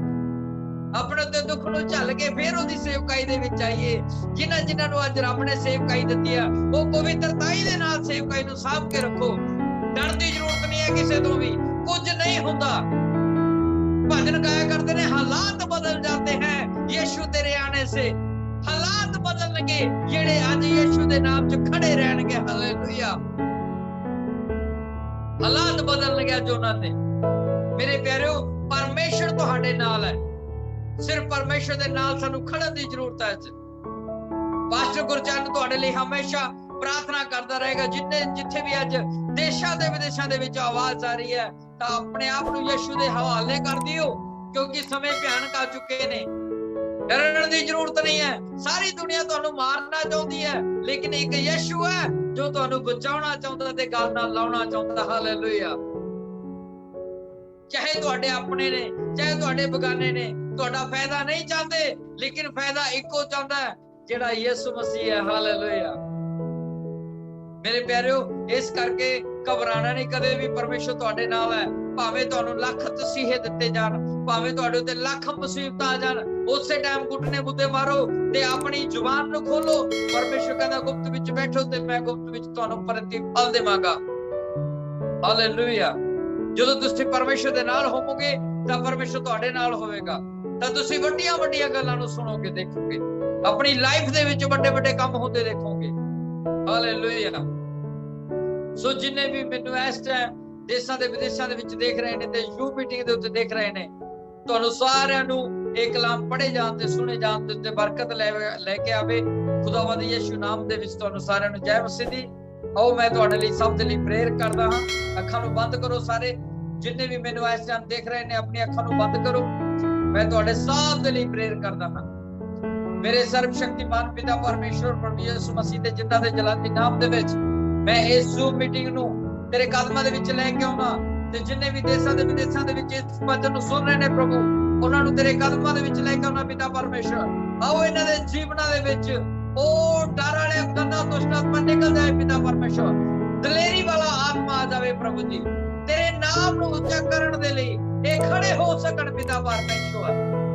ਆਪਣੇ ਤੇ ਦੁੱਖ ਨੂੰ ਝੱਲ ਕੇ ਫਿਰ ਉਹਦੀ ਸੇਵਕਾਈ ਦੇ ਵਿੱਚ ਆਈਏ। ਜਿਨ੍ਹਾਂ ਨੂੰ ਅੱਜ ਰੱਬ ਨੇ ਸੇਵਕਾਈ ਦਿੱਤੀ ਆ, ਉਹ ਪਵਿੱਤਰਤਾਈ ਦੇ ਨਾਲ ਸੇਵਕਾਈ ਨੂੰ ਸਾਂਭ ਕੇ ਰੱਖੋ। ਡਰਨ ਦੀ ਜ਼ਰੂਰਤ ਨਹੀਂ ਹੈ ਕਿਸੇ ਤੋਂ ਵੀ, ਕੁਝ ਨਹੀਂ ਹੁੰਦਾ। भजन गाया करते ने, हालात बदल जाते हैं यीशु तेरे आने से। हालात बदलणगे जेड़े अज यीशु दे नाम च खड़े रहणगे। हालेलुया। ਹਾਲਾਤ ਬਦਲ ਗਿਆ ਜੋਨਾ ਦੇ। ਮੇਰੇ ਪਿਆਰਿਓ, ਪਰਮੇਸ਼ਰ ਤੁਹਾਡੇ ਨਾਲ ਹੈ। ਸਿਰਫ ਪਰਮੇਸ਼ਰ ਦੇ ਨਾਲ ਸਾਨੂੰ ਖੜਨ ਦੀ ਜ਼ਰੂਰਤ ਹੈ। ਪਾਸਟਰ ਗੁਰਚਰਨ ਤੁਹਾਡੇ ਲਈ ਹਮੇਸ਼ਾ ਪ੍ਰਾਰਥਨਾ ਕਰਦਾ ਰਹੇਗਾ। ਜਿੱਥੇ ਵੀ ਅੱਜ ਦੇਸ਼ਾਂ ਦੇ ਵਿਦੇਸ਼ਾਂ ਦੇ ਵਿੱਚ ਆਵਾਜ਼ ਆ ਰਹੀ ਹੈ, ਤਾਂ ਆਪਣੇ ਆਪ ਨੂੰ ਯਿਸੂ ਦੇ ਹਵਾਲੇ ਕਰ ਦਿਓ, ਕਿਉਂਕਿ ਸਮੇਂ ਭਿਆਨਕ ਆ ਚੁੱਕੇ ਨੇ। ਡਰਨ ਦੀ ਜ਼ਰੂਰਤ ਨਹੀਂ ਹੈ। ਸਾਰੀ ਦੁਨੀਆ ਤੁਹਾਨੂੰ ਮਾਰਨਾ ਚਾਹੁੰਦੀ ਹੈ, ਲੇਕਿਨ ਇੱਕ ਯਿਸੂ ਹੈ ਜੋ ਤੁਹਾਨੂੰ ਬਚਾਉਣਾ ਚਾਹੁੰਦਾ ਤੇ ਗੱਲ ਨਾਲ ਲਾਉਣਾ ਚਾਹੁੰਦਾ। ਹਾਲੇਲੂਇਆ। ਚਾਹੇ ਤੁਹਾਡੇ ਆਪਣੇ ਨੇ, ਚਾਹੇ ਤੁਹਾਡੇ ਬਗਾਨੇ ਨੇ, ਤੁਹਾਡਾ ਫਾਇਦਾ ਨਹੀਂ ਚਾਹੁੰਦੇ, ਲੇਕਿਨ ਫਾਇਦਾ ਇੱਕੋ ਚਾਹੁੰਦਾ ਹੈ, ਜਿਹੜਾ ਯਿਸੂ ਮਸੀਹ ਹੈ। ਹਾਲੇਲੂਇਆ। ਮੇਰੇ ਪਿਆਰਿਓ, ਇਸ ਕਰਕੇ ਘਬਰਾਣਾ ਨਹੀਂ ਕਦੇ ਵੀ। ਪਰਮੇਸ਼ਰ ਤੁਹਾਡੇ ਨਾਲ ਹੈ। ਭਾਵੇਂ ਤੁਹਾਨੂੰ ਲੱਖ ਤਸੀਹੇ ਦਿੱਤੇ ਜਾਣ, ਭਾਵੇਂ ਤੁਹਾਡੇ ਉੱਤੇ ਲੱਖ ਮੁਸੀਬਤਾਂ ਆ ਜਾਣ, ਉਸੇ ਟਾਈਮ ਘੁੱਟਨੇ ਮੁੱਦੇ ਮਾਰੋ ਤੇ ਆਪਣੀ ਜ਼ੁਬਾਨ ਨੂੰ ਖੋਲੋ। ਪਰਮੇਸ਼ਰ ਕਹਿੰਦਾ ਗੁਪਤ ਵਿੱਚ ਬੈਠੋ ਤੇ ਮੈਂ ਗੁਪਤ ਵਿੱਚ ਤੁਹਾਨੂੰ ਪ੍ਰਤੀਫਲ ਦੇਵਾਂਗਾ। ਹਾਲੇਲੂਇਆ। ਜਦੋਂ ਤੁਸੀਂ ਪਰਮੇਸ਼ਰ ਦੇ ਨਾਲ ਹੋਵੋਗੇ ਤਾਂ ਪਰਮੇਸ਼ਰ ਤੁਹਾਡੇ ਨਾਲ ਹੋਵੇਗਾ, ਤਾਂ ਤੁਸੀਂ ਵੱਡੀਆਂ ਵੱਡੀਆਂ ਗੱਲਾਂ ਨੂੰ ਸੁਣੋਗੇ, ਦੇਖੋਗੇ, ਆਪਣੀ ਲਾਈਫ ਦੇ ਵਿੱਚ ਵੱਡੇ ਵੱਡੇ ਕੰਮ ਹੁੰਦੇ ਦੇਖੋਗੇ। ਹਾਲੇਲੂਇਆ। ਸੋ ਜਿੰਨੇ ਵੀ ਮੈਨੂੰ ਇਸ ਟਾਈਮ ਦੇਸ਼ਾਂ ਦੇ ਵਿਦੇਸ਼ਾਂ ਦੇ ਵਿੱਚ ਦੇਖ ਰਹੇ ਨੇ ਤੇ ਯੂ ਮੀਟਿੰਗ ਦੇ ਉੱਤੇ ਦੇਖ ਰਹੇ ਨੇ, ਤੁਹਾਨੂੰ ਸਾਰਿਆਂ ਨੂੰ ਇਹ ਕਲਾਮ ਪੜ੍ਹੇ ਜਾਣ ਤੇ ਸੁਣੇ ਜਾਣ ਦੇ ਉੱਤੇ ਬਰਕਤ ਲੈ ਕੇ ਆਵੇ। ਖੁਦਾਵੰਦ ਯਿਸੂ ਨਾਮ ਦੇ ਵਿੱਚ ਤੁਹਾਨੂੰ ਸਾਰਿਆਂ ਨੂੰ ਜੈ ਮਸੀਹ ਦੀ। ਆਓ ਮੈਂ ਤੁਹਾਡੇ ਲਈ ਸਭ ਦੇ ਲਈ ਪ੍ਰੇਅਰ ਕਰਦਾ ਹਾਂ। ਅੱਖਾਂ ਨੂੰ ਬੰਦ ਕਰੋ। ਸਾਰੇ ਜਿੰਨੇ ਵੀ ਮੈਨੂੰ ਇਸ ਟਾਈਮ ਦੇਖ ਰਹੇ ਨੇ, ਆਪਣੀ ਅੱਖਾਂ ਨੂੰ ਬੰਦ ਕਰੋ। ਮੈਂ ਤੁਹਾਡੇ ਸਭ ਦੇ ਲਈ ਪ੍ਰੇਅਰ ਕਰਦਾ ਹਾਂ। ਮੇਰੇ ਸਰਬ ਸ਼ਕਤੀਮਾਨ ਪਿਤਾ ਪਰਮੇਸ਼ਵਰ ਪ੍ਰਭੂ ਯਿਸੂ ਮਸੀਹ ਦੇ ਜਿੰਦਾ ਤੇ ਜਲਾਲੀ ਨਾਮ ਦੇ ਵਿੱਚ ਮੈਂ ਇਸ ਜ਼ੂਮ ਮੀਟਿੰਗ ਨੂੰ ਤੇਰੇ ਕਦਮਾਂ ਦੇ ਵਿੱਚ ਲੈ ਕੇ ਆਉਣਾ, ਤੇ ਜਿੰਨੇ ਵੀ ਦੇਸ਼ਾਂ ਦੇ ਵਿਦੇਸ਼ਾਂ ਦੇ ਵਿੱਚ ਇਸ ਵਚਨ ਨੂੰ ਸੁਣ ਰਹੇ ਨੇ ਪ੍ਰਭੂ, ਉਹਨਾਂ ਨੂੰ ਤੇਰੇ ਕਦਮਾਂ ਦੇ ਵਿੱਚ ਲੈ ਕੇ ਆਉਣਾ ਪਿਤਾ ਪਰਮੇਸ਼ਵਰ। ਆਓ ਇਹਨਾਂ ਦੇ ਜੀਵਨਾਂ ਦੇ ਵਿੱਚ ਉਹ ਡਰ ਵਾਲੇ ਗੰਦਾ ਦੁਸ਼ਟ ਆਤਮਾ ਨਿਕਲ ਜਾਏ ਪਿਤਾ ਪਰਮੇਸ਼ਵਰ। ਦਲੇਰੀ ਵਾਲਾ ਆਤਮਾ ਆ ਜਾਵੇ ਪ੍ਰਭੂ ਜੀ। ਤੇਰੇ ਨਾਮ ਨੂੰ ਉੱਚਾ ਕਰਨ ਦੇ ਲਈ ਇਹ ਖੜੇ ਹੋ ਸਕਣ ਪਿਤਾ ਪਰਮੇਸ਼ਵਰ।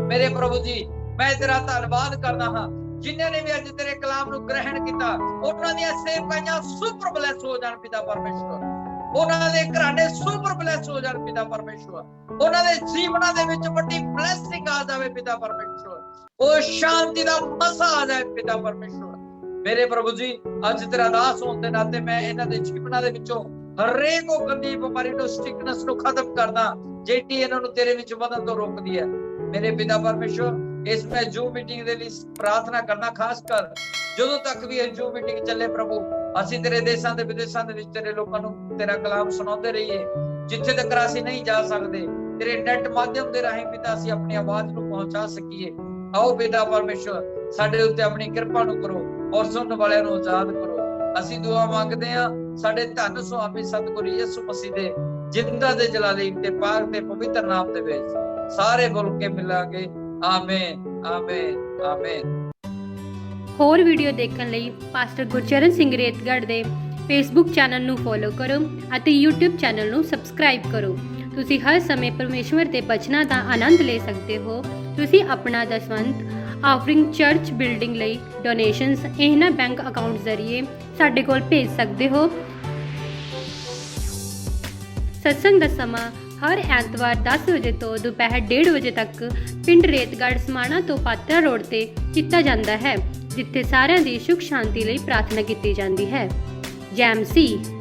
ਮੇਰੇ ਪ੍ਰਭੂ ਜੀ, ਮੈਂ ਤੇਰਾ ਧੰਨਵਾਦ ਕਰਦਾ ਹਾਂ। ਜਿਨ੍ਹਾਂ ਨੇ ਵੀ ਅੱਜ ਤੇਰੇ ਕਲਾਮ ਨੂੰ ਗ੍ਰਹਿਣ ਕੀਤਾ, ਉਹਨਾਂ ਦੀਆਂ ਸੇਵਕਾਈਆਂ ਸੁਪਰ ਬਲੈਸ ਹੋ ਜਾਣ ਪਿਤਾ ਪਰਮੇਸ਼ਵਰ। ਉਹਨਾਂ ਦੇ ਘਰਾਣੇ ਸੁਪਰ ਬਲੈਸ ਹੋ ਜਾਣ ਪਿਤਾ ਪਰਮੇਸ਼ਵਰ। ਉਹਨਾਂ ਦੇ ਜੀਵਨਾਂ ਦੇ ਵਿੱਚ ਵੱਡੀ ਬਲੈਸਿੰਗ ਆ ਜਾਵੇ ਪਿਤਾ ਪਰਮੇਸ਼ਵਰ। ਉਹ ਸ਼ਾਂਤੀ ਦਾ ਮਸਾ ਆ ਜਾਏ ਪਿਤਾ ਪਰਮੇਸ਼ਵਰ। ਮੇਰੇ ਪ੍ਰਭੂ ਜੀ, ਅੱਜ ਤੇਰਾ ਦਾਸ ਹੋਣ ਦੇ ਨਾਤੇ ਮੈਂ ਇਹਨਾਂ ਦੇ ਜੀਵਨਾਂ ਦੇ ਵਿੱਚੋਂ ਹਰੇਕ ਉਹ ਗੰਦੀ ਬਿਮਾਰੀ ਨੂੰ, ਸਿਕਨੈਸ ਨੂੰ ਖਤਮ ਕਰਦਾ, ਜਿਹੜੀ ਇਹਨਾਂ ਨੂੰ ਤੇਰੇ ਵਿੱਚ ਵਧਣ ਤੋਂ ਰੋਕਦੀ ਹੈ। ਮੇਰੇ ਪਿਤਾ ਪਰਮੇਸ਼ਵਰ, ਇਸ ਮੈਂ ਜੂ ਮੀਟਿੰਗ ਦੇ ਲਈ ਪ੍ਰਾਰਥਨਾ ਕਰਨਾ, ਖਾਸ ਕਰ ਜਦੋਂ ਤੱਕ ਵੀ ਇਹ ਜੂ ਮੀਟਿੰਗ ਚੱਲੇ ਪ੍ਰਭੂ, ਅਸੀਂ ਤੇਰੇ ਦੇਸ਼ਾਂ ਦੇ ਵਿਦੇਸ਼ਾਂ ਦੇ ਵਿੱਚ ਤੇਰੇ ਲੋਕਾਂ ਨੂੰ ਤੇਰਾ ਕਲਾਮ ਸੁਣਾਉਂਦੇ ਰਹੀਏ। ਜਿੱਥੇ ਤੱਕ ਅਸੀਂ ਨਹੀਂ ਜਾ ਸਕਦੇ, ਤੇਰੇ ਨੈਟ ਮਾਧਿਅਮ ਦੇ ਰਾਹੀਂ ਪਿਤਾ ਅਸੀਂ ਆਪਣੀ ਆਵਾਜ਼ ਨੂੰ ਪਹੁੰਚਾ ਸਕੀਏ। ਆਓ ਪਿਤਾ ਪਰਮੇਸ਼ਵਰ, ਸਾਡੇ ਉੱਤੇ ਆਪਣੀ ਕਿਰਪਾ ਨੂੰ ਕਰੋ ਔਰ ਸੁਣਨ ਵਾਲਿਆਂ ਨੂੰ ਆਜ਼ਾਦ ਕਰੋ। ਅਸੀਂ ਦੁਆ ਮੰਗਦੇ ਹਾਂ ਸਾਡੇ ਧੰਨ ਸੁਆਮੀ ਸਤਿਗੁਰੂ ਯਿਸੂ ਮਸੀਹ ਦੇ ਜਿੰਦਾ ਤੇ ਜਲਾਲੀ ਤੇ ਪਾਕ ਤੇ ਪਵਿੱਤਰ ਨਾਮ ਦੇ ਵਿੱਚ ਸਾਰੇ ਬੋਲ ਕੇ ਮਿਲਾਂਗੇ ਆਮੀਨ, ਆਮੀਨ, ਆਮੀਨ। ਹੋਰ ਵੀਡੀਓ ਦੇਖਣ ਲਈ ਪਾਸਟਰ ਗੁਰਚਰਨ ਸਿੰਘ ਰੇਤਗੜ੍ਹ ਦੇ ਫੇਸਬੁੱਕ ਚੈਨਲ ਨੂੰ ਫੋਲੋ ਕਰੋ ਅਤੇ YouTube ਚੈਨਲ ਨੂੰ ਸਬਸਕ੍ਰਾਈਬ ਕਰੋ। ਤੁਸੀਂ ਹਰ ਸਮੇਂ ਪਰਮੇਸ਼ਵਰ ਦੇ ਬਚਨਾਂ ਦਾ ਆਨੰਦ ਲੈ ਸਕਦੇ ਹੋ। ਤੁਸੀਂ ਆਪਣਾ ਦਸਵੰਧ ਆਫਰਿੰਗ ਚਰਚ ਬਿਲਡਿੰਗ ਲਈ ਡੋਨੇਸ਼ਨਸ ਇਹਨਾਂ ਬੈਂਕ ਅਕਾਊਂਟ ਜ਼ਰੀਏ ਸਾਡੇ ਕੋਲ ਭੇਜ ਸਕਦੇ ਹੋ। ਸਤਸੰਗ ਦਾ ਸਮਾਂ ਹਰ ਐਤਵਾਰ 10 ਵਜੇ ਤੋਂ ਦੁਪਹਿਰ 1:30 ਵਜੇ ਤੱਕ ਪਿੰਡ ਰੇਤਗੜ੍ਹ ਸਮਾਣਾ ਤੋਂ ਪਾਤਰਾ ਰੋਡ ਤੇ ਕੀਤਾ ਜਾਂਦਾ ਹੈ, ਜਿੱਥੇ ਸਾਰਿਆਂ ਦੀ ਸੁਖ ਸ਼ਾਂਤੀ ਲਈ ਪ੍ਰਾਰਥਨਾ ਕੀਤੀ ਜਾਂਦੀ ਹੈ। ਜੈ ਮਸੀਹ।